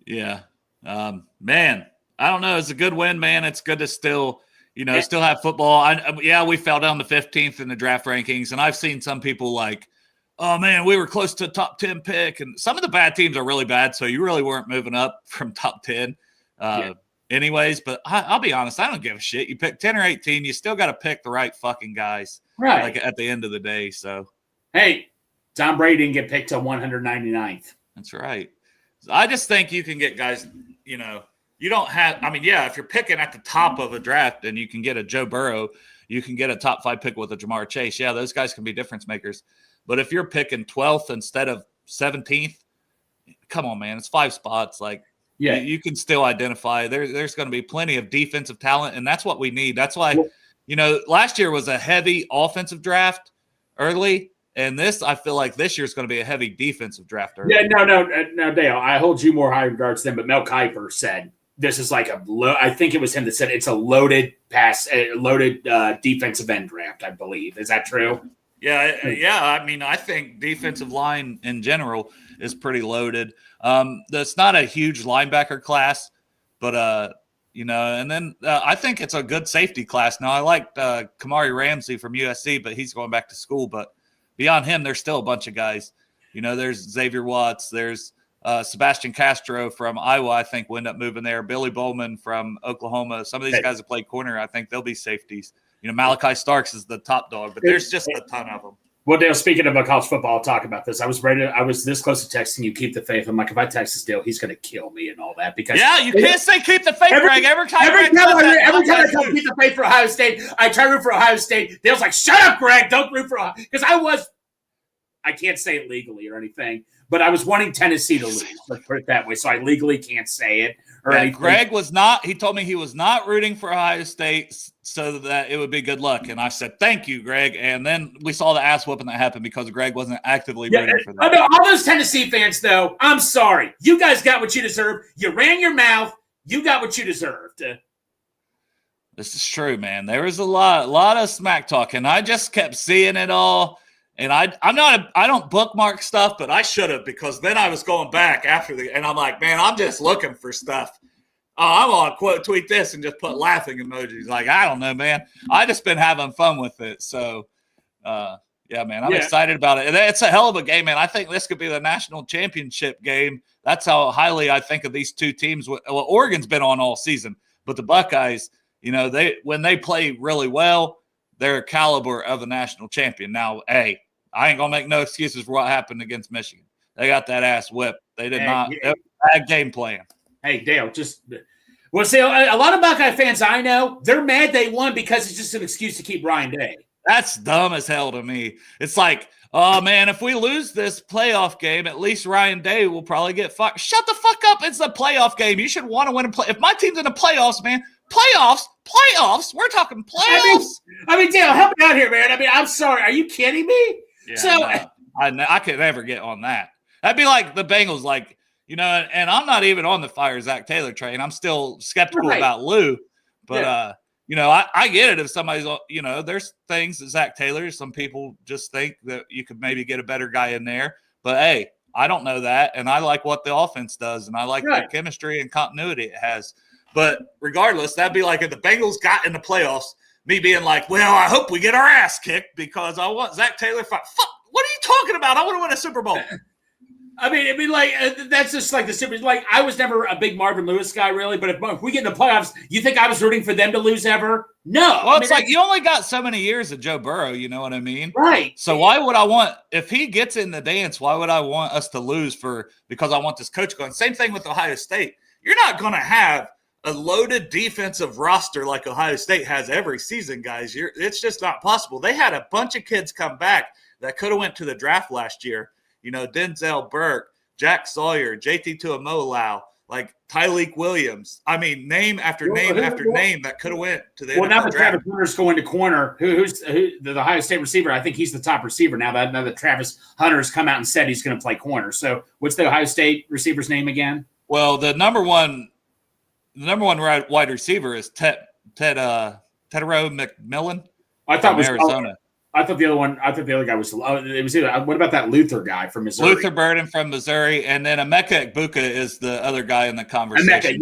Yeah. Man, I don't know. It's a good win, man. It's good to still have football. We fell down to 15th in the draft rankings, and I've seen some people oh, man, we were close to top 10 pick, and some of the bad teams are really bad, so you really weren't moving up from top 10 anyways. But I'll be honest, I don't give a shit. You pick 10 or 18, you still got to pick the right fucking guys at the end of the day. So, hey, Tom Brady didn't get picked till 199th. That's right. I just think you can get guys, you don't have – if you're picking at the top of a draft and you can get a Joe Burrow, you can get a top 5 pick with a Jamar Chase. Yeah, those guys can be difference makers. But if you're picking 12th instead of 17th, come on, man. It's 5 spots. You can still identify. There's going to be plenty of defensive talent, and that's what we need. That's why, last year was a heavy offensive draft early, and I feel like this year is going to be a heavy defensive draft early. Yeah, no, Dale, I hold you more high regards than, but Mel Kiper said this is I think it was him that said it's a loaded defensive end draft, I believe. Is that true? Yeah. I think defensive line in general is pretty loaded. That's not a huge linebacker class, but And then I think it's a good safety class. Now, I liked Kamari Ramsey from USC, but he's going back to school. But beyond him, there's still a bunch of guys. There's Xavier Watts. There's Sebastian Castro from Iowa, I think, will end up moving there. Billy Bowman from Oklahoma. Some of these guys that play corner, I think they'll be safeties. Malachi Starks is the top dog, but there's just a ton of them. Well, Dale, speaking about college football, I'll talk about this. I was this close to texting you, keep the faith. I'm like, if I text this Dale, he's going to kill me and all that. Because you can't say keep the faith, Greg. Every time I tell keep the faith for Ohio State, I try to root for Ohio State. Dale's like, shut up, Greg. Don't root for Ohio. Because I can't say it legally or anything, but I was wanting Tennessee to lose. Let's put it that way. So I legally can't say it. Greg was not. He told me he was not rooting for Ohio State so that it would be good luck. And I said, thank you, Greg. And then we saw the ass whooping that happened because Greg wasn't actively rooting for that. All those Tennessee fans, though, I'm sorry. You guys got what you deserved. You ran your mouth. You got what you deserved. This is true, man. There was a lot of smack talk, and I just kept seeing it all. And I don't bookmark stuff, but I should have, because then I was going back and I'm like, man, I'm just looking for stuff. Oh, I'm gonna tweet this and just put laughing emojis. Like, I don't know, man. I just been having fun with it. So, yeah, man, I'm excited about it. And it's a hell of a game, man. I think this could be the national championship game. That's how highly I think of these two teams. Well, Oregon's been on all season, but the Buckeyes, when they play really well, they're a caliber of a national champion. Now, hey, I ain't gonna make no excuses for what happened against Michigan. They got that ass whipped. They did not. They had a bad game plan. Hey, Dale, see, a lot of Buckeye fans I know, they're mad they won because it's just an excuse to keep Ryan Day. That's dumb as hell to me. It's like, oh man, if we lose this playoff game, at least Ryan Day will probably get fucked. Shut the fuck up! It's a playoff game. You should want to win a play. If my team's in the playoffs, man, playoffs. We're talking playoffs. I mean, Dale, help me out here, man. I mean, I'm sorry. Are you kidding me? Yeah, I could never get on that. That'd be like the Bengals, and I'm not even on the fire Zach Taylor train. I'm still skeptical about Lou, but I get it if somebody's, there's things that Zach Taylor, some people just think that you could maybe get a better guy in there, but hey, I don't know that, and I like what the offense does, and I like the chemistry and continuity it has. But regardless, that'd be like if the Bengals got in the playoffs, me being like, well, I hope we get our ass kicked because I want Zach Taylor. Fuck, what are you talking about? I want to win a Super Bowl. I mean, that's just like the Super. Like, I was never a big Marvin Lewis guy, really. But if we get in the playoffs, you think I was rooting for them to lose ever? No. Well, it's like you only got so many years of Joe Burrow. You know what I mean? Right. So why would I want, if he gets in the dance, why would I want us to lose because I want this coach going? Same thing with Ohio State. You're not going to have a loaded defensive roster like Ohio State has every season, guys. It's just not possible. They had a bunch of kids come back that could have went to the draft last year. Denzel Burke, Jack Sawyer, JT Tuimoloau, like Tyleek Williams. I mean, name after name after name that could have went to the NFL now that draft. Travis Hunter's going to corner, who's the Ohio State receiver? I think he's the top receiver now that Travis Hunter's come out and said he's going to play corner. So what's the Ohio State receiver's name again? Well, the number one wide receiver is Tedero McMillan. I thought it was Arizona. I thought the other guy was. It was either. What about that Luther guy from Missouri? Luther Burden from Missouri, and then Emeka Egbuka is the other guy in the conversation.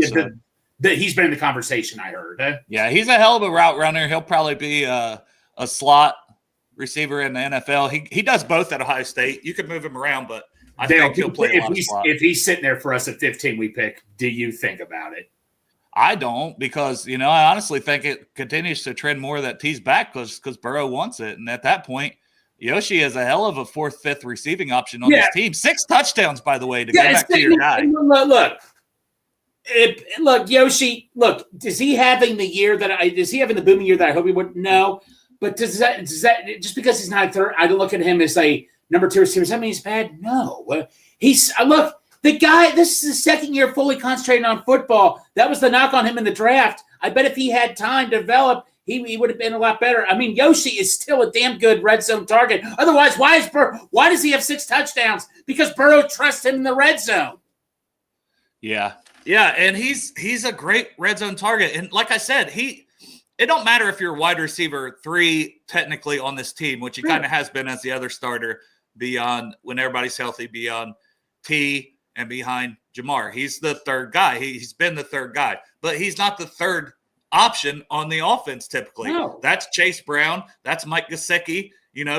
He's been in the conversation. I heard. Yeah, he's a hell of a route runner. He'll probably be a slot receiver in the NFL. He does both at Ohio State. You could move him around, but I think he'll play a lot of slot. If he's sitting there for us at 15, we pick. Do you think about it? I don't, because I honestly think it continues to trend more that T's back because Burrow wants it, and at that point, Yoshi is a hell of a 4th, 5th receiving option on this team. 6 touchdowns, by the way, to get back to your guy. Look, Yoshi. Look, is he having the booming year that I hope he would? No, but does that just because he's not a third? I don't look at him as a number 2 receiver. Does that mean he's bad? No, he's look. The guy, this is his second year fully concentrating on football. That was the knock on him in the draft. I bet if he had time to develop, he would have been a lot better. I mean, Yoshi is still a damn good red zone target. Otherwise, why does he have 6 touchdowns? Because Burrow trusts him in the red zone. Yeah, and he's a great red zone target. And like I said, it don't matter if you're wide receiver 3 technically on this team, which he kind of has been as the other starter beyond when everybody's healthy, beyond T. and behind Jamar. He's the third guy. He's been the third guy, but he's not the third option on the offense typically. No. That's Chase Brown. That's Mike Gesicki,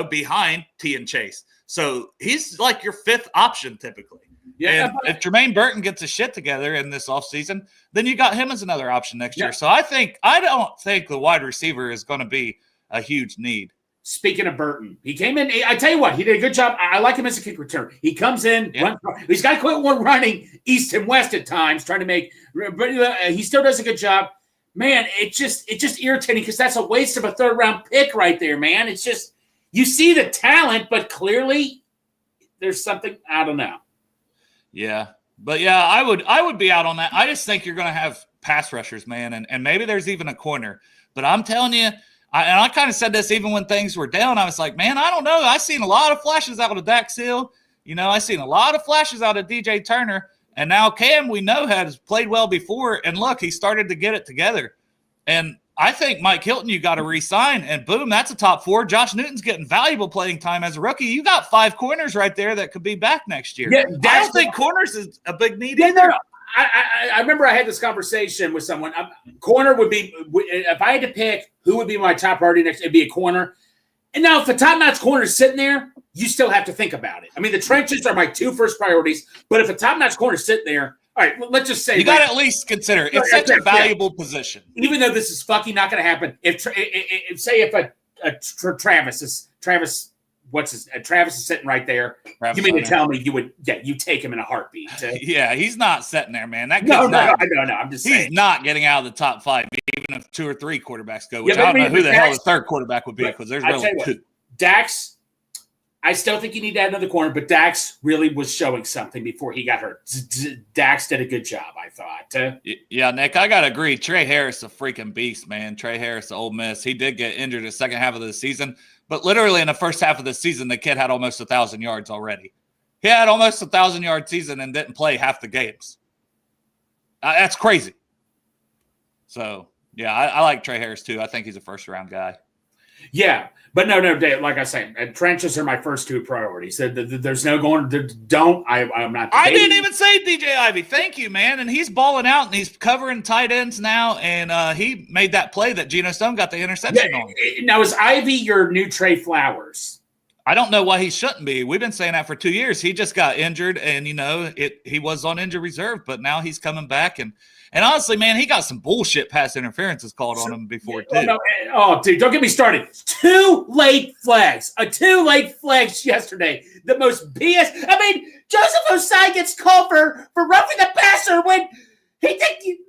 behind T and Chase. So he's like your fifth option typically. Yeah. And if Jermaine Burton gets his shit together in this offseason, then you got him as another option next year. So I don't think the wide receiver is going to be a huge need. Speaking of Burton, he came in. I tell you what, he did a good job. I like him as a kick return. He comes in. He's got to quit one running east and west at times, trying to make. But he still does a good job. Man, it's just irritating because that's a waste of a third-round pick right there, man. It's just you see the talent, but clearly there's something I don't know. Yeah, but yeah, I would be out on that. I just think you're going to have pass rushers, man, and maybe there's even a corner. But I'm telling you. I kind of said this even when things were down. I was like, man, I don't know. I seen a lot of flashes out of Dax Hill. I seen a lot of flashes out of DJ Turner. And now Cam, we know, has played well before. And look, he started to get it together. And I think Mike Hilton, you got to re-sign. And boom, that's a top 4. Josh Newton's getting valuable playing time as a rookie. You got 5 corners right there that could be back next year. Yeah, I don't think corners is a big need either. No. I remember I had this conversation with someone. Corner would be, if I had to pick who would be my top priority next, it'd be a corner. And now if the top-notch corner is sitting there, you still have to think about it. I mean, the trenches are my 2 first priorities, but if a top-notch corner is sitting there, all right, well, let's just say. You got to at least consider it's such a valuable position. Even though this is fucking not going to happen. If Travis is sitting right there. You mean to tell me you take him in a heartbeat? Yeah, he's not sitting there, man. That no. I'm just saying. He's not getting out of the top 5, even if 2 or 3 quarterbacks go, which I don't know who the hell the third quarterback would be because there's really 2. Dax, I still think you need to add another corner, but Dax really was showing something before he got hurt. Dax did a good job, I thought. Yeah, Nick, I got to agree. Trey Harris a freaking beast, man. Trey Harris, Ole Miss. He did get injured the second half of the season. But literally in the first half of the season, the kid had almost 1,000 yards already. He had almost 1,000-yard season and didn't play half the games. That's crazy. So, yeah, I like Trey Harris too. I think he's a first-round guy. Yeah, but no, Dave, like I say, trenches are my first 2 priorities. There's no going. I'm not. I didn't even say DJ Ivy. Thank you, man. And he's balling out, and he's covering tight ends now. And he made that play that Geno Stone got the interception on. Now, is Ivy your new Trey Flowers? I don't know why he shouldn't be. We've been saying that for 2 years. He just got injured, and he was on injured reserve, but now he's coming back and. And honestly, man, he got some bullshit pass interferences called on him before, too. Dude, don't get me started. 2 late flags. 2 late flags yesterday. The most BS. I mean, Joseph Osai gets called for roughing the passer when he didn't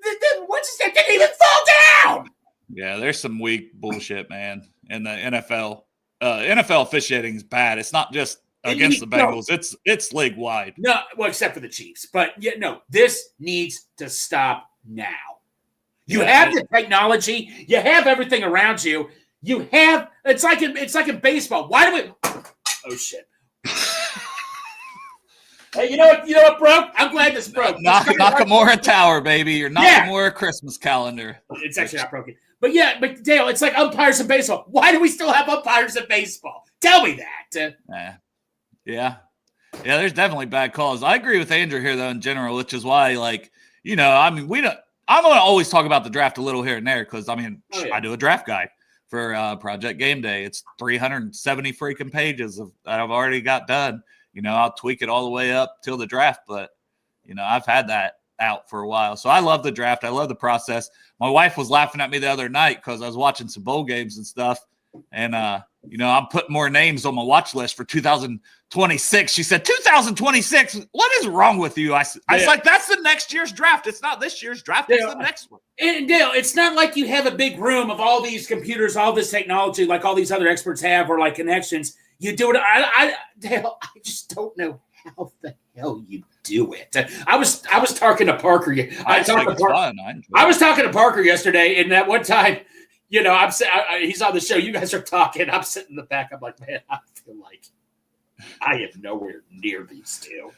even fall down. Yeah, there's some weak bullshit, man, in the NFL. NFL officiating is bad. It's not just against the Bengals. It's league wide. No, well, except for the Chiefs. But this needs to stop now. You have the technology. You have everything around you. You have it's like in baseball. Why do we? Oh shit! Hey, you know what broke? I'm glad this broke. Nakamura Tower, baby. Your Nakamura Christmas calendar. It's actually not broken. But Dale, it's like umpires in baseball. Why do we still have umpires in baseball? Tell me that. Yeah, there's definitely bad calls. I agree with Andrew here, though, in general, which is why, I'm going to always talk about the draft a little here and there because, I do a draft guide for Project Game Day. It's 370 freaking pages that I've already got done. I'll tweak it all the way up till the draft, but, I've had that out for a while. So I love the draft. I love the process. My wife was laughing at me the other night because I was watching some bowl games and stuff, and, I'm putting more names on my watch list for 2026. She said, 2026? What is wrong with you? I was like, that's the next year's draft. It's not this year's draft. It's the next one. And Dale, it's not like you have a big room of all these computers, all this technology, like all these other experts have, or like connections. You do it. Dale, I just don't know how the hell you do it. I was talking to Parker. I was talking to Parker yesterday, and that one time, he's on the show. You guys are talking. I'm sitting in the back. I'm like, man, I feel like I am nowhere near these 2.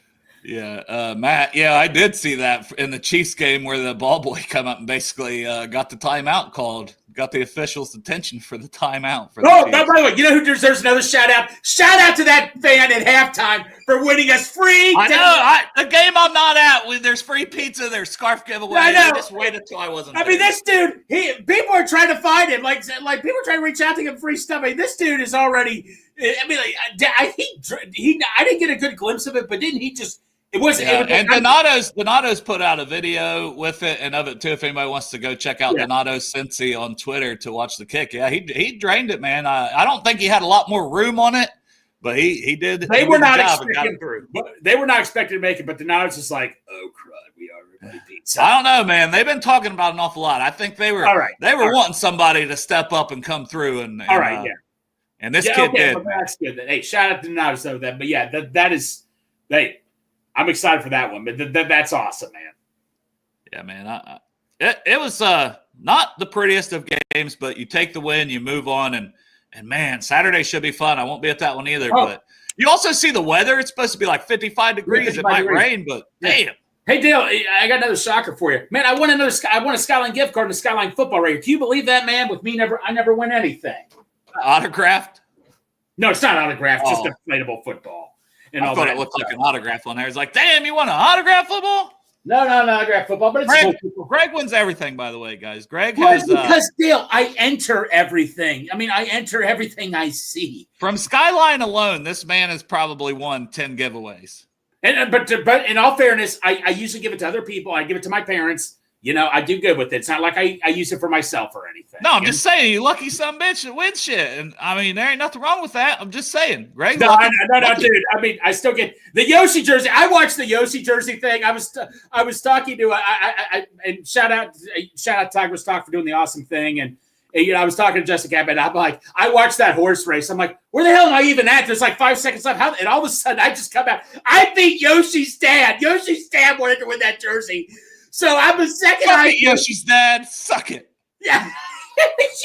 Yeah, Matt. Yeah, I did see that in the Chiefs game where the ball boy come up and basically got the timeout called. got the officials' attention for the timeout. For by the way, you know who deserves another shout out? Shout out to that fan at halftime for winning us free. I know. The game I'm not at, when there's free pizza, there's scarf giveaway. I know. I just waited until I wasn't. I mean, this dude. People are trying to find him. Like people are trying to reach out to him free stuff. I mean, this dude is already. I mean, I didn't get a good glimpse of it, but didn't he just? It was. Yeah, and Donato's put out a video with it and of it too. If anybody wants to go check out Donato Cincy on Twitter to watch the kick, yeah, he drained it, man. I don't think he had a lot more room on it, but he did. They were not expecting through. They were not expecting to make it, but Donato's just like, oh crud, we are everybody pizza. I don't know, man. They've been talking about an awful lot. I think they were wanting somebody to step up and come through and And this kid did. Well, that's good. Hey, shout out to Donato so that. But yeah, that is. Hey, I'm excited for that one. But that's awesome, man. Yeah, man. It was not the prettiest of games, but you take the win, you move on, and man, Saturday should be fun. I won't be at that one either. But you also see the weather. It's supposed to be like 55 degrees. It might rain, but damn. Hey, Dale, I got another shocker for you. Man, I won a Skyline gift card in the Skyline football radio. Can you believe that, man? With me, I never win anything. Autographed? No, it's not autographed. It's just inflatable football. And I thought it looked like an autograph on there. It's like, damn, you want an autograph football? No, autograph football. But it's Greg wins everything, by the way, guys. Greg has because Dale, I enter everything. I mean, I enter everything I see. From Skyline alone, this man has probably won 10 giveaways. But in all fairness, I usually give it to other people. I give it to my parents. You know, I do good with it. It's not like I use it for myself or anything. No, I'm just saying, you lucky son bitch that wins shit. And I mean, there ain't nothing wrong with that. I'm just saying, Greg. No, dude. I mean, I still get the Yoshi jersey. I watched the Yoshi jersey thing. I was talking to and shout out Tigers Talk for doing the awesome thing. And you know, I was talking to Jessica and I'm like, I watched that horse race. I'm like, where the hell am I even at? There's like 5 seconds left. And all of a sudden, I just come out. I beat Yoshi's dad. Yoshi's dad wanted to win that jersey. So I'm a second. Suck it, Yoshi's dad. Suck it. Yeah.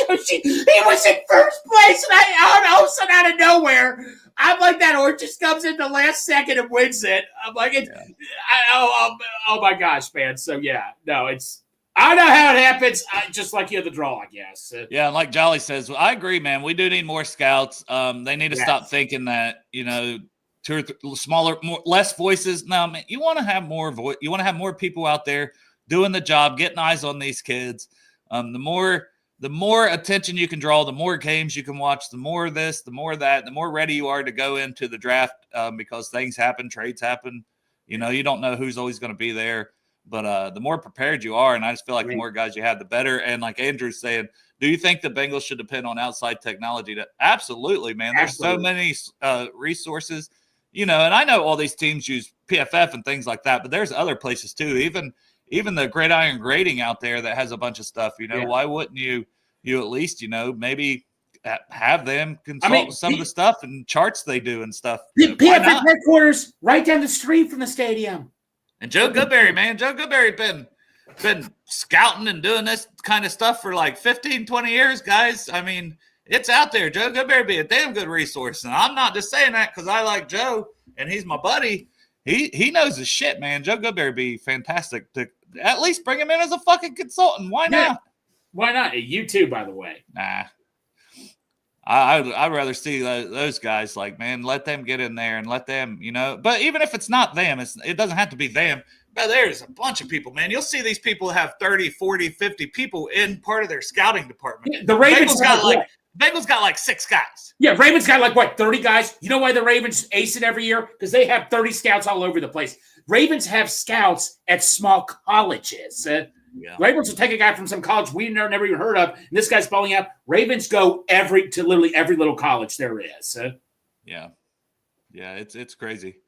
Yoshi, he was in first place, and all of a sudden, out of nowhere, I'm like, that horse just comes in the last second and wins it. I'm like, oh my gosh, man. So, yeah, no, I know how it happens. Just like you have the draw, I guess. Yeah, and like Jolly says, I agree, man. We do need more scouts. They need to stop thinking that, you know, two or smaller, less voices. No, man, you want to have more voice. You want to have more people out there doing the job, getting eyes on these kids. The more attention you can draw, the more games you can watch, the more this, the more that, the more ready you are to go into the draft because things happen, trades happen. You know, you don't know who's always going to be there, but the more prepared you are, and I just feel like the more guys you have, the better. And like Andrew's saying, do you think the Bengals should depend on outside technology? Absolutely, man. There's so many resources. You know, and I know all these teams use PFF and things like that, but there's other places too. Even the Gridiron Grading out there that has a bunch of stuff. You know, why wouldn't you at least, you know, maybe have them consult some of the stuff and charts they do and stuff. PFF headquarters right down the street from the stadium. And Joe Goodberry, man, Joe Goodberry been scouting and doing this kind of stuff for like 15, 20 years, guys. I mean, it's out there. Joe Goodberry be a damn good resource. And I'm not just saying that because I like Joe and he's my buddy. He knows his shit, man. Joe Goodberry be fantastic to at least bring him in as a fucking consultant. Why not? Why not? You too, by the way. Nah. I'd rather see those guys like, man, let them get in there and let them, you know. But even if it's not them, it doesn't have to be them. But there's a bunch of people, man. You'll see these people have 30, 40, 50 people in part of their scouting department. The Ravens Bengals got like 6 guys. Yeah, Ravens got like, what, 30 guys? You know why the Ravens ace it every year? Because they have 30 scouts all over the place. Ravens have scouts at small colleges. Ravens will take a guy from some college we never even heard of, and this guy's balling out. Ravens go to literally every little college there is. Yeah, it's crazy.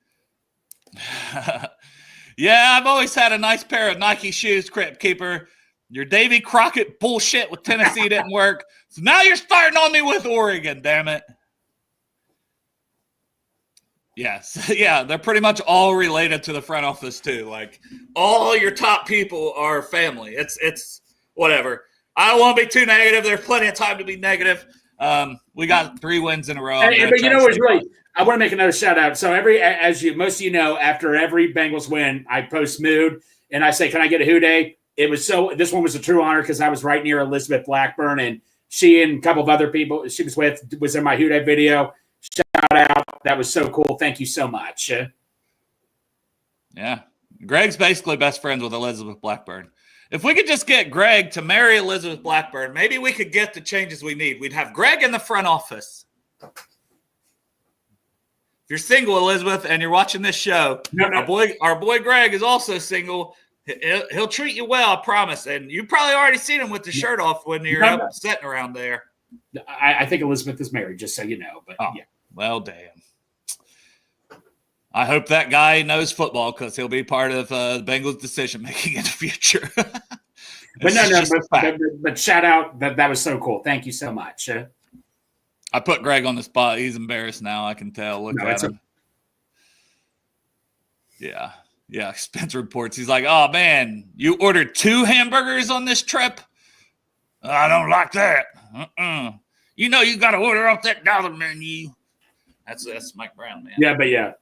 Yeah, I've always had a nice pair of Nike shoes, Crypt Keeper. Your Davy Crockett bullshit with Tennessee didn't work. So now you're starting on me with Oregon, damn it. Yes. Yeah, they're pretty much all related to the front office too. Like all your top people are family. It's whatever. I don't want to be too negative. There's plenty of time to be negative. We got 3 wins in a row. But you know what's really I want to make another shout out. So most of you know, after every Bengals win, I post mood and I say, can I get a who day? This one was a true honor because I was right near Elizabeth Blackburn, and she and a couple of other people she was with was in my Who Dat video. Shout out. That was so cool. Thank you so much. Yeah. Greg's basically best friends with Elizabeth Blackburn. If we could just get Greg to marry Elizabeth Blackburn, maybe we could get the changes we need. We'd have Greg in the front office. If you're single, Elizabeth, and you're watching this show, our boy Greg is also single. He'll treat you well, I promise. And you probably already seen him with the shirt off when you're up sitting around there. I think Elizabeth is married, just so you know. But yeah. Well, damn. I hope that guy knows football because he'll be part of the Bengals decision making in the future. but shout out that was so cool. Thank you so much. I put Greg on the spot. He's embarrassed now. I can tell. Look at him. Yeah. Spencer reports. He's like, "Oh man, you ordered 2 hamburgers on this trip? I don't like that. You know you got to order off that dollar menu." That's Mike Brown, man.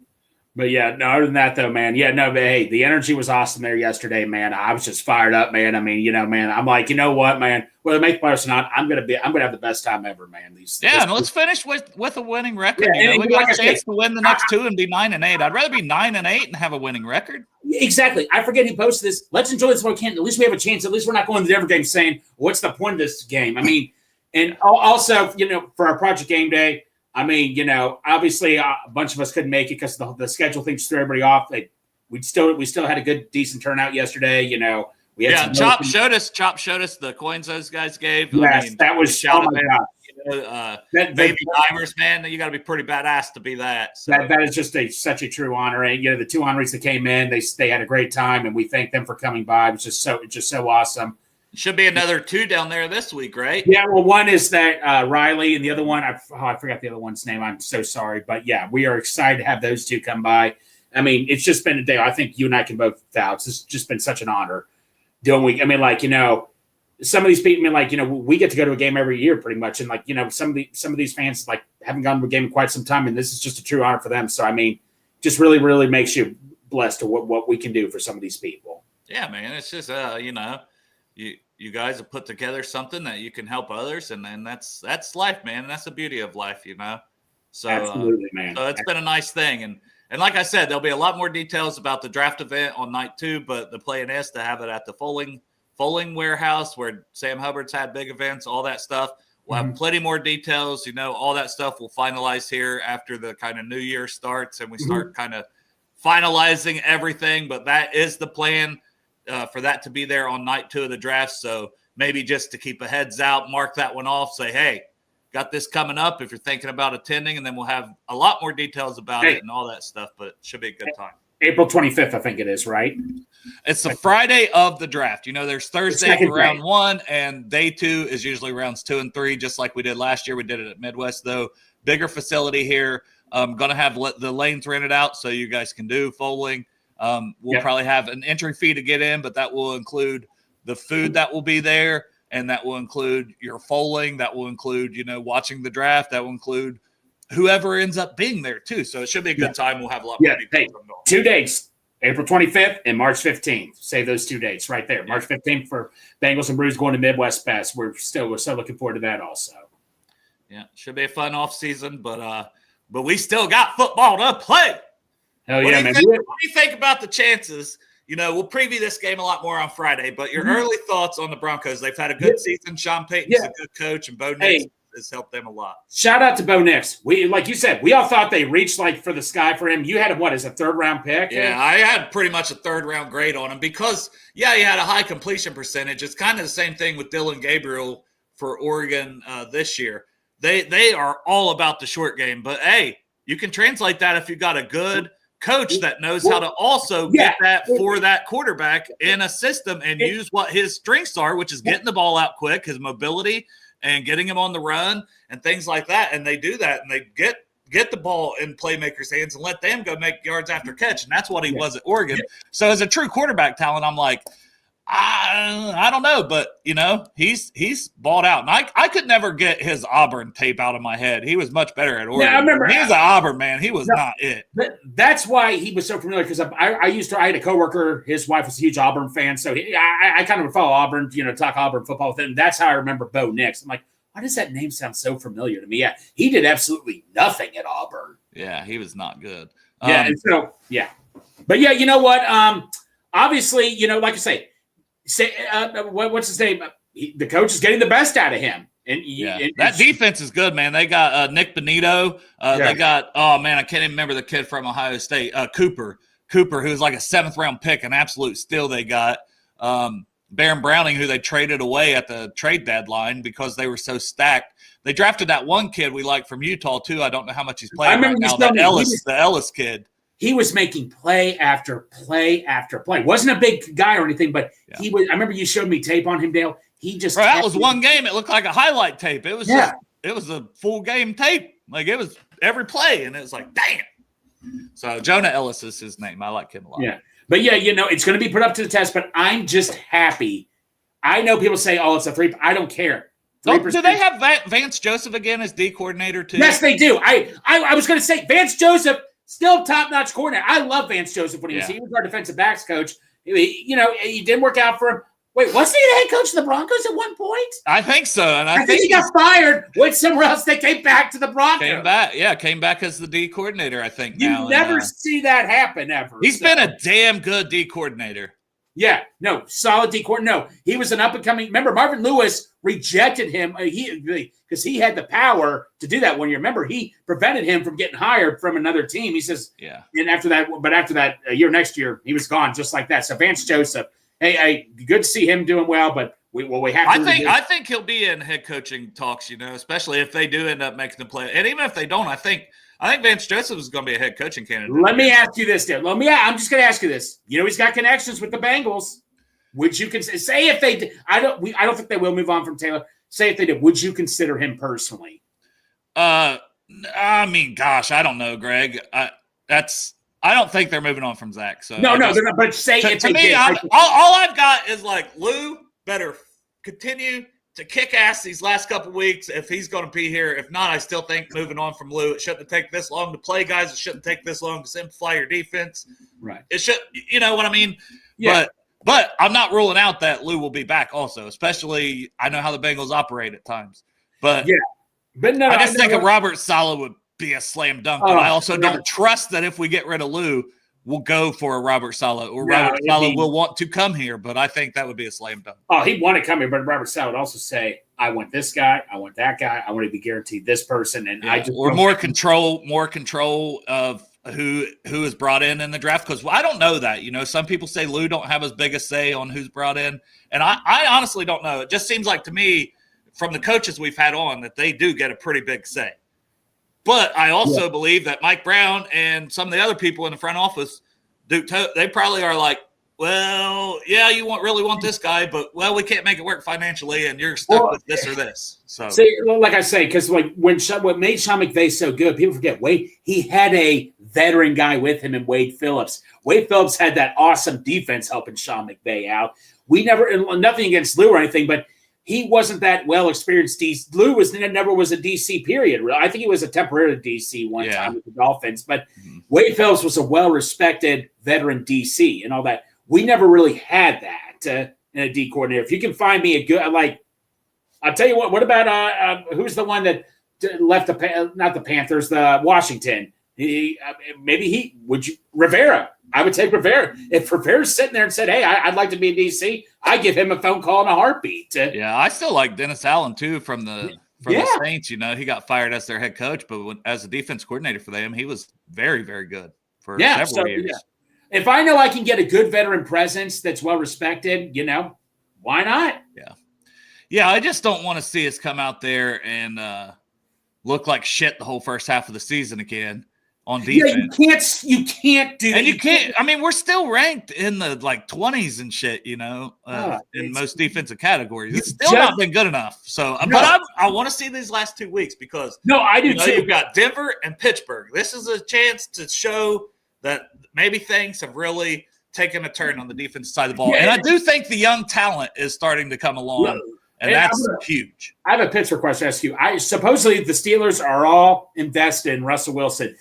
But no, other than that though, man. Yeah, no, but hey, the energy was awesome there yesterday, man. I was just fired up, man. I mean, man, I'm like, you know what, man? Whether they make playoffs or not, I'm gonna have the best time ever, man. And let's finish with a winning record. Yeah, we got a chance to win the next 2 and be 9-8. I'd rather be 9-8 and have a winning record. Exactly. I forget who posted this. Let's enjoy this while we can. At least we have a chance. At least we're not going to the Denver game saying, what's the point of this game? I mean, and also, for our Project Game Day, I mean, obviously a bunch of us couldn't make it because the schedule things threw everybody off. We still had a good, decent turnout yesterday. We had Chop showed us the coins those guys gave. Yes, that was shout out. Baby divers, man. You got to be pretty badass to be that. So. That is just such a true honor. And the 2 honorees that came in, they had a great time, and we thank them for coming by. It was just so awesome. Should be another 2 down there this week, right? Yeah, well, one is that Riley, and the other one, I forgot the other one's name. I'm so sorry. But, yeah, we are excited to have those 2 come by. I mean, it's just been a day. I think you and I can both vouch. It's just been such an honor doing I mean, some of these people, we get to go to a game every year pretty much. And, some of these fans, haven't gone to a game in quite some time, and this is just a true honor for them. So, I mean, just really, really makes you blessed to what we can do for some of these people. Yeah, man. It's just, you guys have put together something that you can help others, and then that's life, man. And that's the beauty of life, So, absolutely, man. So it's been a nice thing, and like I said, there'll be a lot more details about the draft event on night 2. But the plan is to have it at the Foaling warehouse where Sam Hubbard's had big events, all that stuff. We'll have plenty more details. All that stuff will finalize here after the kind of New Year starts, and we start kind of finalizing everything. But that is the plan. For that to be there on night 2 of the draft. So maybe just to keep a heads out, mark that one off, say, hey, got this coming up if you're thinking about attending, and then we'll have a lot more details about it and all that stuff, but it should be a good time. April 25th, I think it is, right? It's the Friday of the draft. There's Thursday for round 1, and day 2 is usually rounds 2 and 3, just like we did last year. We did it at Midwest, though. Bigger facility here. Going to have the lanes rented out so you guys can do foaling. We'll probably have an entry fee to get in, but that will include the food that will be there, and that will include your foaling. That will include, watching the draft. That will include whoever ends up being there too. So it should be a good time. We'll have a lot more details. 2 dates, April 25th and March 15th. Save those 2 dates right there. March 15th for Bengals and Brews going to Midwest Best. We're so looking forward to that also. Yeah, should be a fun off season, but we still got football to play. Hell yeah, man. What do you think about the chances? We'll preview this game a lot more on Friday, but your early thoughts on the Broncos. They've had a good season. Sean Payton's a good coach, and Bo Nix has helped them a lot. Shout out to Bo Nix. We, like you said, we all thought they reached for the sky for him. You had him, as a 3rd-round pick? Yeah, I had pretty much a 3rd-round grade on him because, he had a high completion percentage. It's kind of the same thing with Dylan Gabriel for Oregon this year. They are all about the short game, but, hey, you can translate that if you got a good – coach that knows how to also get that for that quarterback in a system and use what his strengths are, which is getting the ball out quick, his mobility, and getting him on the run and things like that. And they do that, and they get the ball in playmakers' hands and let them go make yards after catch. And that's what he was at Oregon. So as a true quarterback talent, I'm like, I don't know, but he's balled out, and I could never get his Auburn tape out of my head. He was much better at Oregon. Yeah, I remember he was an Auburn man. He was not it. That's why he was so familiar, because I had a coworker. His wife was a huge Auburn fan, so I kind of follow Auburn, talk Auburn football with him. That's how I remember Bo Nix. I'm like, why does that name sound so familiar to me? Yeah, he did absolutely nothing at Auburn. Yeah, he was not good. But yeah, you know what? Obviously, like I say, what's his name? The coach is getting the best out of him. And that defense is good, man. They got Nick Benito. They got, I can't even remember the kid from Ohio State, Cooper, who's like a 7th round pick, an absolute steal. They got Baron Browning, who they traded away at the trade deadline because they were so stacked. They drafted that one kid we like from Utah too. I don't know how much he's playing right now. The Ellis kid. He was making play after play after play. Wasn't a big guy or anything, but he was. I remember you showed me tape on him, Dale. He just that was one game. It looked like a highlight tape. It was it was a full game tape. Like it was every play, and it was like, damn. So Jonah Ellis is his name. I like him a lot. Yeah, but it's going to be put up to the test. But I'm just happy. I know people say, "Oh, it's a 3." I don't care. Do they have Vance Joseph again as D coordinator too? Yes, they do. I was going to say Vance Joseph. Still top-notch coordinator. I love Vance Joseph when he was our defensive backs coach. He didn't work out for him. Wait, wasn't he the head coach of the Broncos at one point? I think so. And I think he got fired, went somewhere else. They came back to the Broncos. Came back as the D coordinator, I think. You never see that happen ever. He's been a damn good D coordinator. Yeah, no, solid D coordinator. No, he was an up-and-coming. Remember, Marvin Lewis rejected him because he had the power to do that one year. Remember, he prevented him from getting hired from another team. He says, And after that, a year next year, he was gone just like that. So Vance Joseph, hey, good to see him doing well, but we have to. I think he'll be in head coaching talks. Especially if they do end up making the play, and even if they don't, I think Vance Joseph is going to be a head coaching candidate. Let me ask you this, Dale. I'm just going to ask you this. He's got connections with the Bengals. Would you say if they did? I don't think they will move on from Taylor. Say if they did, would you consider him personally? Gosh, I don't know, Greg. I don't think they're moving on from Zach. So no, they're not. But say if they did, all I've got is like Lou better continue to kick ass these last couple weeks if he's going to be here. If not, I still think moving on from Lou, it shouldn't take this long to play guys. It shouldn't take this long to simplify your defense. Right. It should, you know what I mean? Yeah. But I'm not ruling out that Lou will be back also, especially I know how the Bengals operate at times. But I just think a Robert Saleh would be a slam dunk. But I also don't trust that if we get rid of Lou, we'll go for a Robert Saleh or Robert Saleh will want to come here. But I think that would be a slam dunk. Oh, he'd want to come here, but Robert Saleh would also say, I want this guy, I want that guy, I want to be guaranteed this person. And more control of who is brought in the draft, because I don't know that. Some people say Lou don't have as big a say on who's brought in, and I honestly don't know. It just seems like to me from the coaches we've had on that they do get a pretty big say. But I also believe that Mike Brown and some of the other people in the front office they probably are like, well, yeah, you really want this guy, but we can't make it work financially, and you're stuck with this or this. So, like I say, because what made Sean McVay so good, people forget Wade. He had a veteran guy with him in Wade Phillips. Wade Phillips had that awesome defense helping Sean McVay out. We nothing against Lou or anything, but he wasn't that well experienced. Lou never was a DC period. I think he was a temporary DC one time with the Dolphins, but Wade Phillips was a well respected veteran DC and all that. We never really had that in a D coordinator. If you can find me a good, I'll tell you what about who's the one that left not the Panthers, the Washington? Rivera. I would take Rivera. If Rivera's sitting there and said, hey, I'd like to be a DC, I give him a phone call in a heartbeat. I still like Dennis Allen too from the Saints. He got fired as their head coach, but as a defense coordinator for them, he was very, very good for several years. Yeah. If I know I can get a good veteran presence that's well respected, why not? Yeah. I just don't want to see us come out there and look like shit the whole first half of the season again on defense. You can't do that. And you can't. I mean, we're still ranked in the 20s and shit. In most defensive categories, it's still not been good enough. So, but I want to see these last 2 weeks because I do too. You've got Denver and Pittsburgh. This is a chance to show that maybe things have really taking a turn on the defensive side of the ball. And I do think the young talent is starting to come along, and that's huge. I have a Pittsburgh question to ask you. Supposedly the Steelers are all invested in Russell Wilson.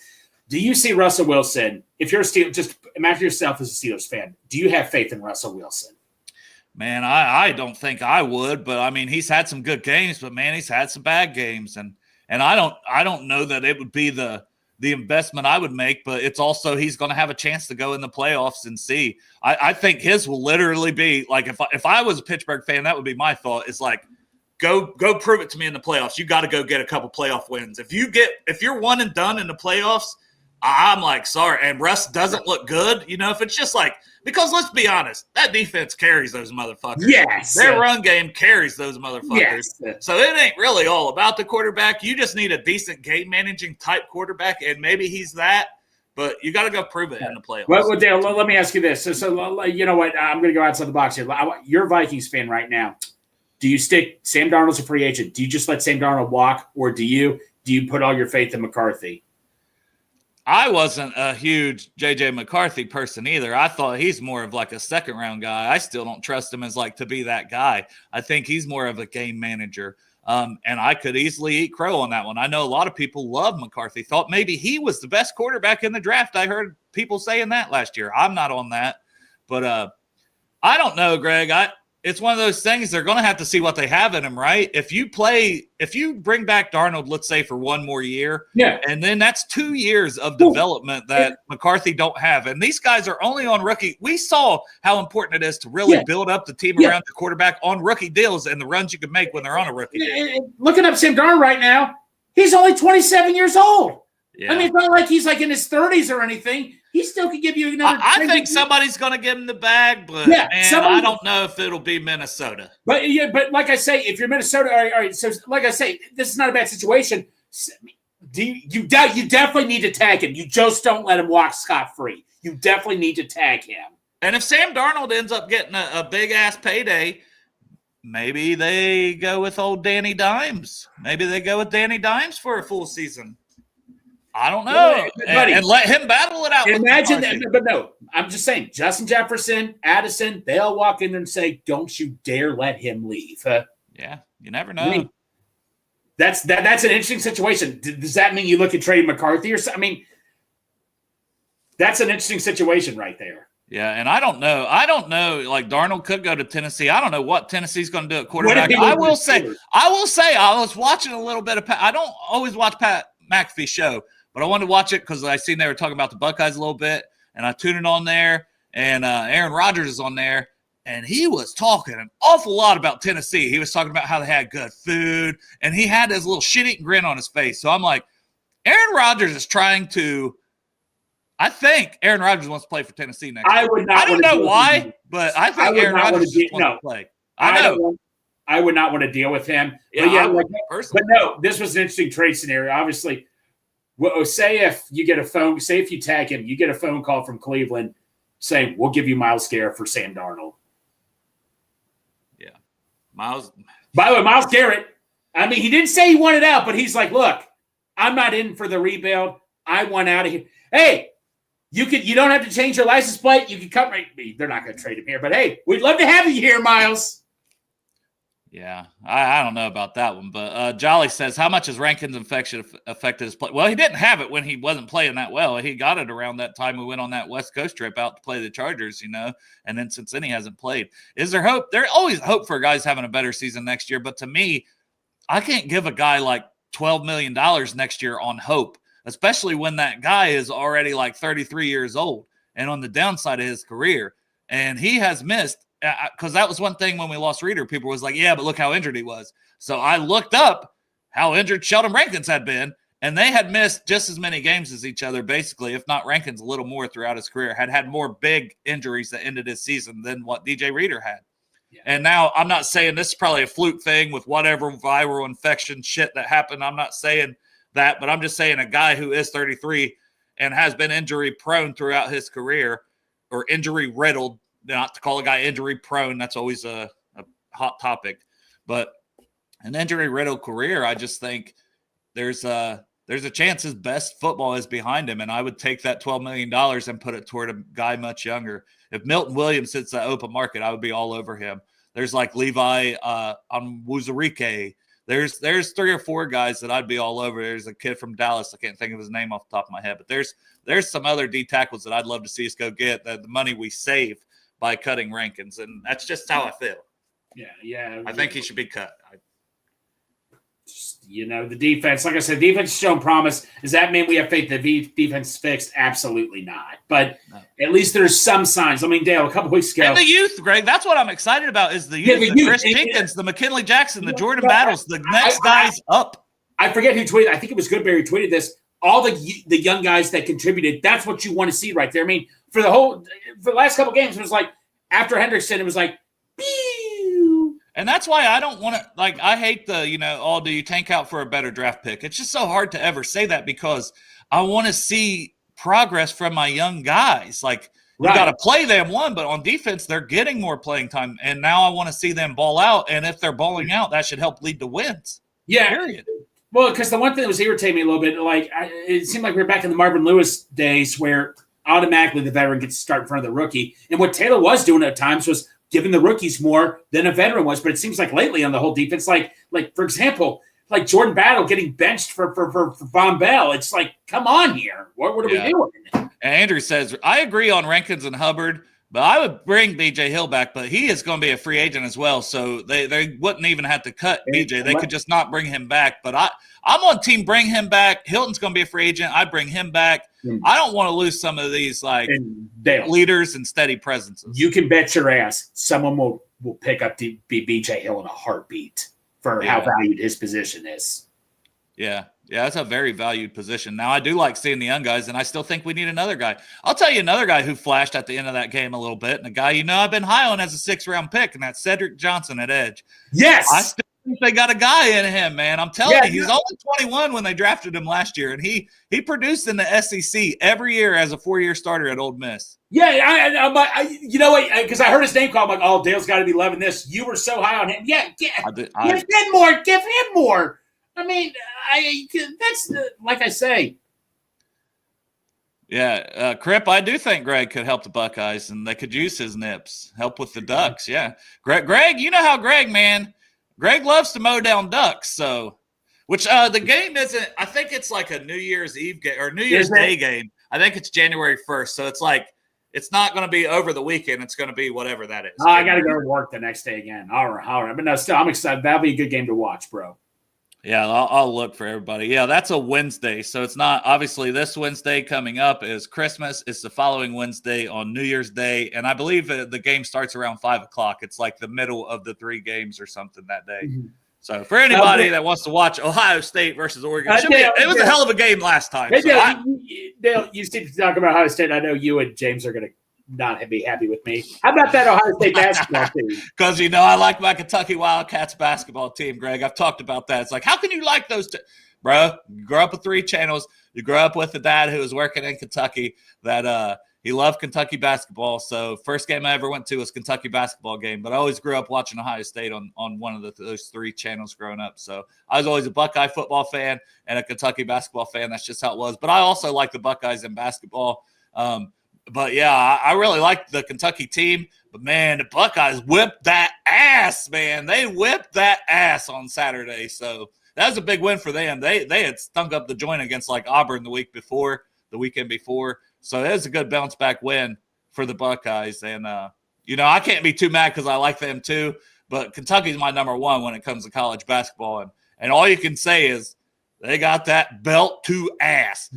Do you see Russell Wilson, if you're a Steelers, just imagine yourself as a Steelers fan, do you have faith in Russell Wilson? Man, I don't think I would, but I mean, he's had some good games, but man, he's had some bad games. And I don't know that it would be the investment I would make, but it's also he's going to have a chance to go in the playoffs and see. I think his will literally be like if I was a Pittsburgh fan, that would be my thought. Is like go prove it to me in the playoffs. You got to go get a couple playoff wins. If you're one and done in the playoffs, I'm like, sorry. And Russ doesn't look good. You know, if it's just like, because let's be honest, that defense carries those motherfuckers. Yes. Their run game carries those motherfuckers. Yes. So it ain't really all about the quarterback. You just need a decent game managing type quarterback, and maybe he's that. But you got to go prove it in the playoffs. Well, Dale, let me ask you this. So you know what? I'm going to go outside the box here. You're a Vikings fan right now. Do you stick Sam Darnold's a free agent? Do you just let Sam Darnold walk, or do you put all your faith in McCarthy? I wasn't a huge J.J. McCarthy person either. I thought he's more of like a second-round guy. I still don't trust him as like to be that guy. I think he's more of a game manager. And I could easily eat crow on that one. I know a lot of people love McCarthy, thought maybe he was the best quarterback in the draft. I heard people saying that last year. I'm not on that. But I don't know, Greg. It's one of those things they're going to have to see what they have in him, right? If you bring back Darnold, let's say for one more year, and then that's 2 years of development that McCarthy don't have. And these guys are only on rookie. We saw how important it is to really build up the team around the quarterback on rookie deals and the runs you can make when they're on a rookie deal. Looking up Sam Darnold right now, he's only 27 years old. Yeah. I mean, it's not like he's like in his 30s or anything. He still could give you another. I think somebody's going to give him the bag, but I don't know if it'll be Minnesota. But like I say, if you're Minnesota, all right. So like I say, this is not a bad situation. You definitely need to tag him. You just don't let him walk scot-free. You definitely need to tag him. And if Sam Darnold ends up getting a big ass payday, maybe they go with old Danny Dimes. Maybe they go with Danny Dimes for a full season. I don't know. And let him battle it out. Imagine that. But no, I'm just saying, Justin Jefferson, Addison, they all walk in there and say, don't you dare let him leave. Yeah, you never know. I mean, that's an interesting situation. Does that mean you look at trading McCarthy or something? I mean, that's an interesting situation right there. Yeah, and I don't know. Like Darnold could go to Tennessee. I don't know what Tennessee's going to do at quarterback. I will say, I was watching a little bit of I don't always watch Pat McAfee's show, but I wanted to watch it because I seen they were talking about the Buckeyes a little bit, and I tuned it on there, and Aaron Rodgers is on there, and he was talking an awful lot about Tennessee. He was talking about how they had good food, and he had this little shit-eating grin on his face. So I'm like, Aaron Rodgers is trying to – I think Aaron Rodgers wants to play for Tennessee next year. I don't know why, but I think Aaron Rodgers just wants to play. I know. I would not want to deal with him. But no, this was an interesting trade scenario. Obviously – well, say if you tag him, you get a phone call from Cleveland saying, we'll give you Myles Garrett for Sam Darnold. Yeah. Myles. By the way, Myles Garrett, I mean, he didn't say he wanted out, but he's like, look, I'm not in for the rebuild. I want out of here. Hey, you don't have to change your license plate. You can come right. They're not going to trade him here, but hey, we'd love to have you here, Myles. Yeah, I don't know about that one, but Jolly says, how much has Rankin's infection affected his play? Well, he didn't have it when he wasn't playing that well. He got it around that time we went on that West Coast trip out to play the Chargers, and then since then he hasn't played. Is there hope? There's always hope for guys having a better season next year, but to me, I can't give a guy like $12 million next year on hope, especially when that guy is already like 33 years old and on the downside of his career, and he has missed. Because that was one thing when we lost Reader, people was like, yeah, but look how injured he was. So I looked up how injured Sheldon Rankins had been, and they had missed just as many games as each other, basically, if not Rankins a little more throughout his career, had more big injuries that ended his season than what DJ Reader had. Yeah. And now I'm not saying this is probably a fluke thing with whatever viral infection shit that happened. I'm not saying that, but I'm just saying a guy who is 33 and has been injury prone throughout his career or injury riddled, not to call a guy injury prone. That's always a hot topic, but an injury riddled career. I just think there's there's a chance his best football is behind him, and I would take that $12 million and put it toward a guy much younger. If Milton Williams hits that open market, I would be all over him. There's like Levi on Wuzurike. There's 3 or 4 guys that I'd be all over. There's a kid from Dallas. I can't think of his name off the top of my head, but there's some other D tackles that I'd love to see us go get, the money we save by cutting Rankins, and that's just how I feel. Yeah. I think he should be cut. The defense, like I said, defense has shown promise. Does that mean we have faith that defense is fixed? Absolutely not. But at least there's some signs. I mean, Dale, a couple weeks ago. And the youth, Greg, that's what I'm excited about is the youth. The the youth. Chris Jenkins, the McKinley Jackson, the Jordan Battles, the next guys up. I forget who tweeted. I think it was Goodberry tweeted this. All the young guys that contributed, that's what you want to see right there. I mean, for the last couple games, it was like after Hendrickson, it was like, pew. And that's why I don't want to, I hate the, do you tank out for a better draft pick? It's just so hard to ever say that because I want to see progress from my young guys. You got to play them but on defense, they're getting more playing time. And now I want to see them ball out. And if they're balling out, that should help lead to wins. Yeah. Period. Well, because the one thing that was irritating me a little bit, it seemed like we were back in the Marvin Lewis days where automatically the veteran gets to start in front of the rookie. And what Taylor was doing at times was giving the rookies more than a veteran was. But it seems like lately on the whole defense, for example, Jordan Battle getting benched for Von Bell. It's like, come on here. What are we doing? And Andrew says, I agree on Rankins and Hubbard, but I would bring B.J. Hill back, but he is going to be a free agent as well, so they wouldn't even have to cut B.J. They could just not bring him back. But I'm on team bring him back. Hilton's going to be a free agent. I'd bring him back. I don't want to lose some of these leaders and steady presences. You can bet your ass someone will pick up B.J. Hill in a heartbeat for how valued his position is. Yeah, that's a very valued position. Now, I do like seeing the young guys, and I still think we need another guy. I'll tell you another guy who flashed at the end of that game a little bit, and a guy I've been high on as a 6th-round pick, and that's Cedric Johnson at edge. Yes! I still think they got a guy in him, man. I'm telling you, he's only 21 when they drafted him last year, and he produced in the SEC every year as a 4-year starter at Ole Miss. Yeah, you know what? Because I heard his name called. I'm like, oh, Dale's got to be loving this. You were so high on him. Yeah, give him more. Give him more. I mean, that's like I say. Yeah, Crip, I do think Greg could help the Buckeyes, and they could use his nips, help with the Ducks. Yeah, Greg, you know how Greg loves to mow down ducks. So, which the game isn't. I think it's like a New Year's Eve game or New Year's Day game. I think it's January 1st. So it's not going to be over the weekend. It's going to be whatever that is. Oh, I got to go to work the next day again. All right. But no, still, I'm excited. That'll be a good game to watch, bro. Yeah, I'll look for everybody. Yeah, that's a Wednesday. So it's not – obviously this Wednesday coming up is Christmas. It's the following Wednesday on New Year's Day. And I believe the game starts around 5 o'clock. It's like the middle of the 3 games or something that day. Mm-hmm. So for anybody that wants to watch Ohio State versus Oregon, it was a hell of a game last time. Dale, you seem to talk about Ohio State. I know you and James are going to not be happy with me. How about that Ohio State basketball team? Because, I like my Kentucky Wildcats basketball team, Greg. I've talked about that. It's like, how can you like those two? Bro, you grow up with 3 channels. You grow up with a dad who was working in Kentucky that he loved Kentucky basketball. So first game I ever went to was Kentucky basketball game. But I always grew up watching Ohio State on one of those 3 channels growing up. So I was always a Buckeye football fan and a Kentucky basketball fan. That's just how it was. But I also like the Buckeyes in basketball. But, yeah, I really like the Kentucky team. But, man, the Buckeyes whipped that ass, man. They whipped that ass on Saturday. So that was a big win for them. They had stunk up the joint against, Auburn the weekend before. So it was a good bounce-back win for the Buckeyes. And, I can't be too mad because I like them too. But Kentucky's my number 1 when it comes to college basketball. And all you can say is, they got that belt to ass.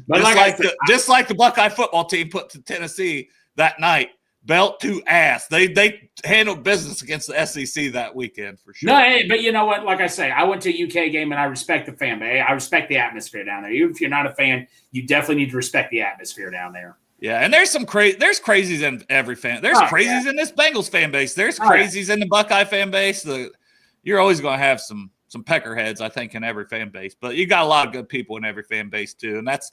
Just like the Buckeye football team put to Tennessee that night. Belt to ass. They handled business against the SEC that weekend for sure. No, but you know what? Like I say, I went to a UK game and I respect the fan base. I respect the atmosphere down there. Even if you're not a fan, you definitely need to respect the atmosphere down there. Yeah, and there's there's crazies in every fan. There's crazies in this Bengals fan base. There's crazies in the Buckeye fan base. You're always going to have some peckerheads, I think, in every fan base, but you got a lot of good people in every fan base too. And that's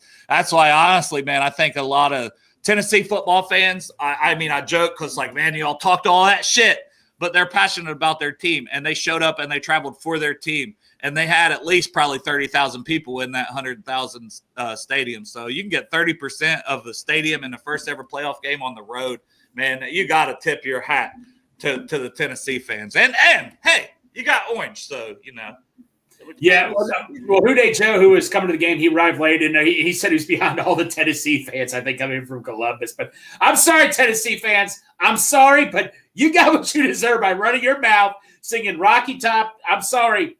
why, honestly, man, I think a lot of Tennessee football fans, I mean, I joke because, man, y'all talked all that shit, but they're passionate about their team, and they showed up and they traveled for their team, and they had at least probably 30,000 people in that 100,000 stadium. So you can get 30% of the stadium in the first ever playoff game on the road. Man, you got to tip your hat to the Tennessee fans. And hey, you got orange, so, you know. Yeah, well, Houday Joe, who was coming to the game, he arrived late, and he said he was behind all the Tennessee fans, I think, coming from Columbus. But I'm sorry, Tennessee fans. I'm sorry, but you got what you deserve by running your mouth, singing Rocky Top. I'm sorry.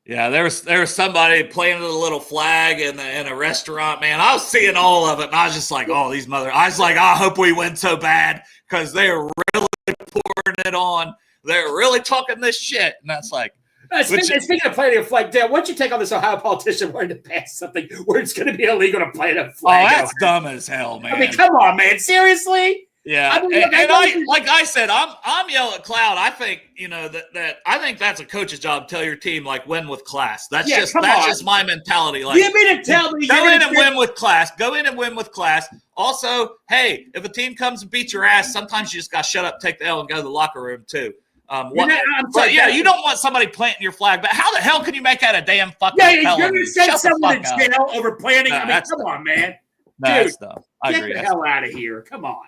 Yeah, there was somebody planting a little flag in a restaurant, man. I was seeing all of it, and I was just like, oh, these I was like, I hope we win so bad, because they're really pouring it on. They're really talking this shit. And that's like, speaking of planting a flag, Dale, what'd you take on this Ohio politician wanting to pass something where it's going to be illegal to plant a flag? Oh, that's dumb as hell, man. I mean, come on, man. Seriously? Yeah. I like I said, I'm yelling at Cloud. I think, you know, that I think that's a coach's job. Tell your team, like, win with class. That's just my mentality. Like, you mean to tell me go in and win with class. Go in and win with class. Also, hey, if a team comes and beats your ass, sometimes you just got to shut up, take the L, and go to the locker room too. You don't want somebody planting your flag, but how the hell can you make that a damn fucking felony? You're going to send someone to jail over planting? I mean, come on, man. No, dude, that's dumb. I agree. Get the hell out of here. Come on.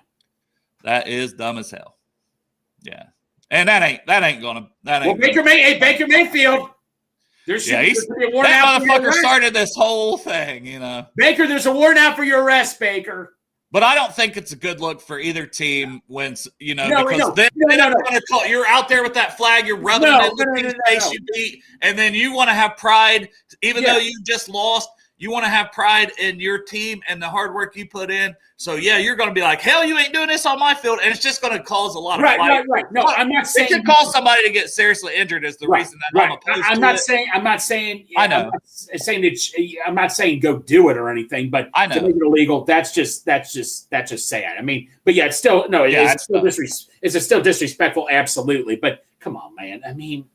That is dumb as hell. Yeah. And that ain't gonna Baker Mayfield. There's that motherfucker started this whole thing, you know. Baker, there's a warrant out for your arrest, Baker. But I don't think it's a good look for either team when, you know, because they don't want to call. You're out there with that flag, you're rubbing it in the face you beat, and then you want to have pride, even though you just lost. You want to have pride in your team and the hard work you put in. So, yeah, you're going to be like, hell, you ain't doing this on my field. And it's just going to cause a lot of fight. Right. No, I'm not saying. It could cause somebody to get seriously injured is the reason that I'm opposed to it. I'm not saying. I know. I'm not saying go do it or anything, but I know. To make it illegal, that's just sad. I mean, but yeah, it's still, no, it's still disrespectful, absolutely. But come on, man. I mean,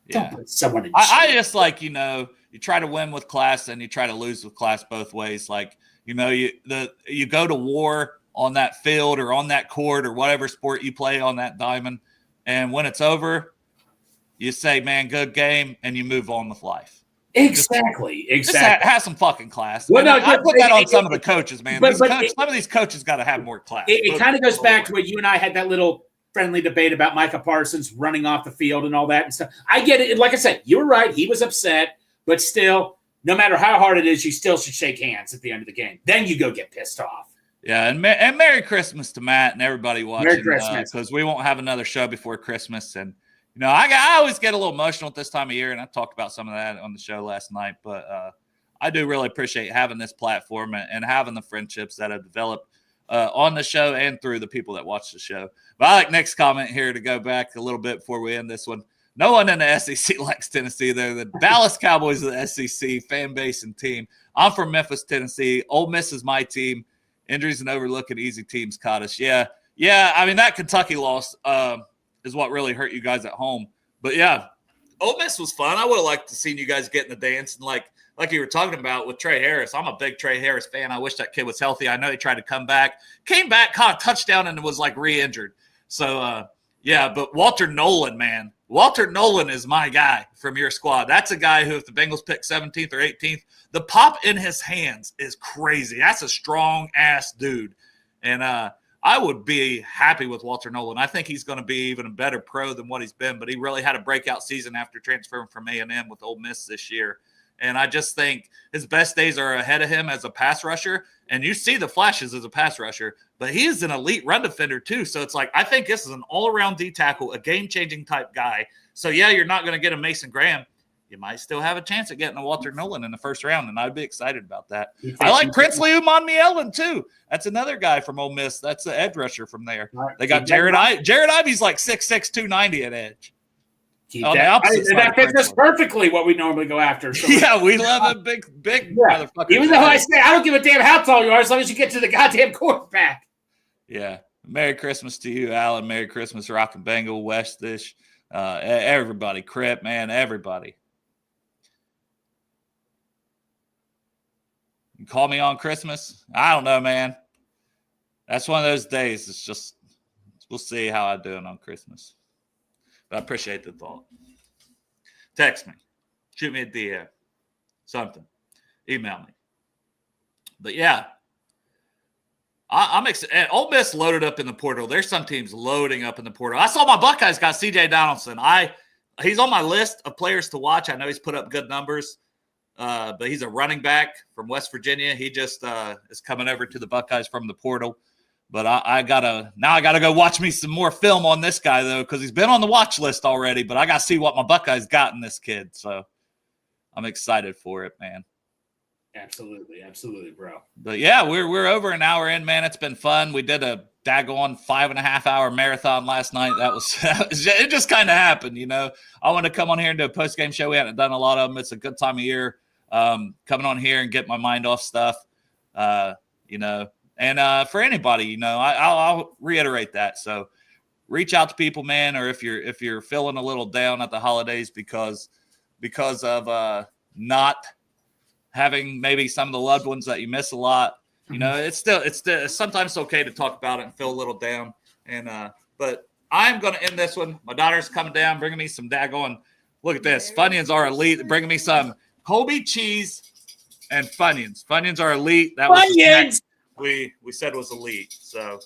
don't put someone in jail. I just like, you know, you try to win with class and you try to lose with class both ways. Like, you know, you go to war on that field or on that court or whatever sport you play on that diamond. And when it's over, you say, man, good game, and you move on with life. Exactly. Just have some fucking class. Well, I put that on some of the coaches, man. Some of these coaches got to have more class. It kind of goes back to what you and I had that little friendly debate about Micah Parsons running off the field and all that and stuff. I get it. Like I said, you were right. He was upset. But still, no matter how hard it is, you still should shake hands at the end of the game. Then you go get pissed off. Yeah, and Merry Christmas to Matt and everybody watching. Merry Christmas. Because we won't have another show before Christmas. And, you know, I always get a little emotional at this time of year, and I talked about some of that on the show last night. But I do really appreciate having this platform and having the friendships that have developed on the show and through the people that watch the show. But I like Nick's comment here to go back a little bit before we end this one. No one in the SEC likes Tennessee. They're the Dallas Cowboys of the SEC fan base and team. I'm from Memphis, Tennessee. Ole Miss is my team. Injuries and overlooking easy teams caught us. Yeah. I mean, that Kentucky loss is what really hurt you guys at home. But, yeah, Ole Miss was fun. I would have liked to seen you guys get in the dance. And like you were talking about with Trey Harris, I'm a big Trey Harris fan. I wish that kid was healthy. I know he tried to come back. Came back, caught a touchdown, and was, like, re-injured. So, yeah, but Walter Nolan, man. Walter Nolan is my guy from your squad. That's a guy who, if the Bengals pick 17th or 18th, the pop in his hands is crazy. That's a strong-ass dude. And I would be happy with Walter Nolan. I think he's going to be even a better pro than what he's been, but he really had a breakout season after transferring from A&M with Ole Miss this year. And I just think his best days are ahead of him as a pass rusher. And you see the flashes as a pass rusher, but he is an elite run defender too. So it's like, I think this is an all-around D tackle, a game-changing type guy. So, yeah, you're not going to get a Mason Graham. You might still have a chance at getting a Walter Nolan in the first round, and I'd be excited about that. I like Princely Umanmielen too. That's another guy from Ole Miss. That's the edge rusher from there. They got Jared Ivey. Jared Ivey's like 6'6", 290 at edge. That fits us perfectly what we normally go after. So yeah, we love a big motherfucker. Even though I say I don't give a damn how tall you are as long as you get to the goddamn quarterback. Yeah. Merry Christmas to you, Alan. Merry Christmas, Rockin' Bengal, Westish, everybody, Crip, man, everybody. You call me on Christmas? I don't know, man. That's one of those days. It's just, we'll see how I'm doing on Christmas. But I appreciate the thought. Text me. Shoot me a DM. Something. Email me. But yeah, I'm excited. Ole Miss loaded up in the portal. There's some teams loading up in the portal. I saw my Buckeyes got C.J. Donaldson. He's on my list of players to watch. I know he's put up good numbers, but he's a running back from West Virginia. He just is coming over to the Buckeyes from the portal. But I gotta go watch me some more film on this guy though, because he's been on the watch list already. But I gotta see what my Buckeyes got in this kid. So I'm excited for it, man. Absolutely, bro. But yeah, we're over an hour in, man. It's been fun. We did a daggone 5.5 hour marathon last night. It just kind of happened, you know. I want to come on here and do a post game show. We haven't done a lot of them. It's a good time of year. Coming on here and get my mind off stuff, you know. And for anybody, you know, I'll reiterate that. So reach out to people, man, or if you're feeling a little down at the holidays because of not having maybe some of the loved ones that you miss a lot, you know, it's still sometimes it's okay to talk about it and feel a little down. And but I'm gonna end this one. My daughter's coming down, bringing me some daggone. Look at this, Funyuns are elite. Bringing me some Colby cheese and Funyuns. Funyuns are elite. That was the snack we said was elite. So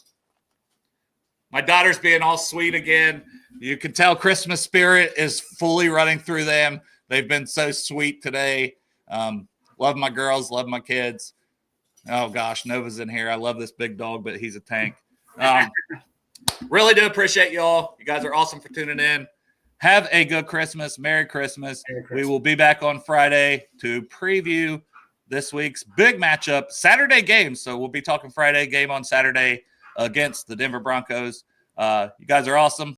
my daughter's being all sweet again. You can tell Christmas spirit is fully running through them. They've been so sweet today. Love my girls, love my kids. Oh, gosh, Nova's in here. I love this big dog, but he's a tank. Really do appreciate y'all. You guys are awesome for tuning in. Have a good Christmas. Merry Christmas. We will be back on Friday to preview this week's big matchup, Saturday game. So we'll be talking Friday game on Saturday against the Denver Broncos. You guys are awesome.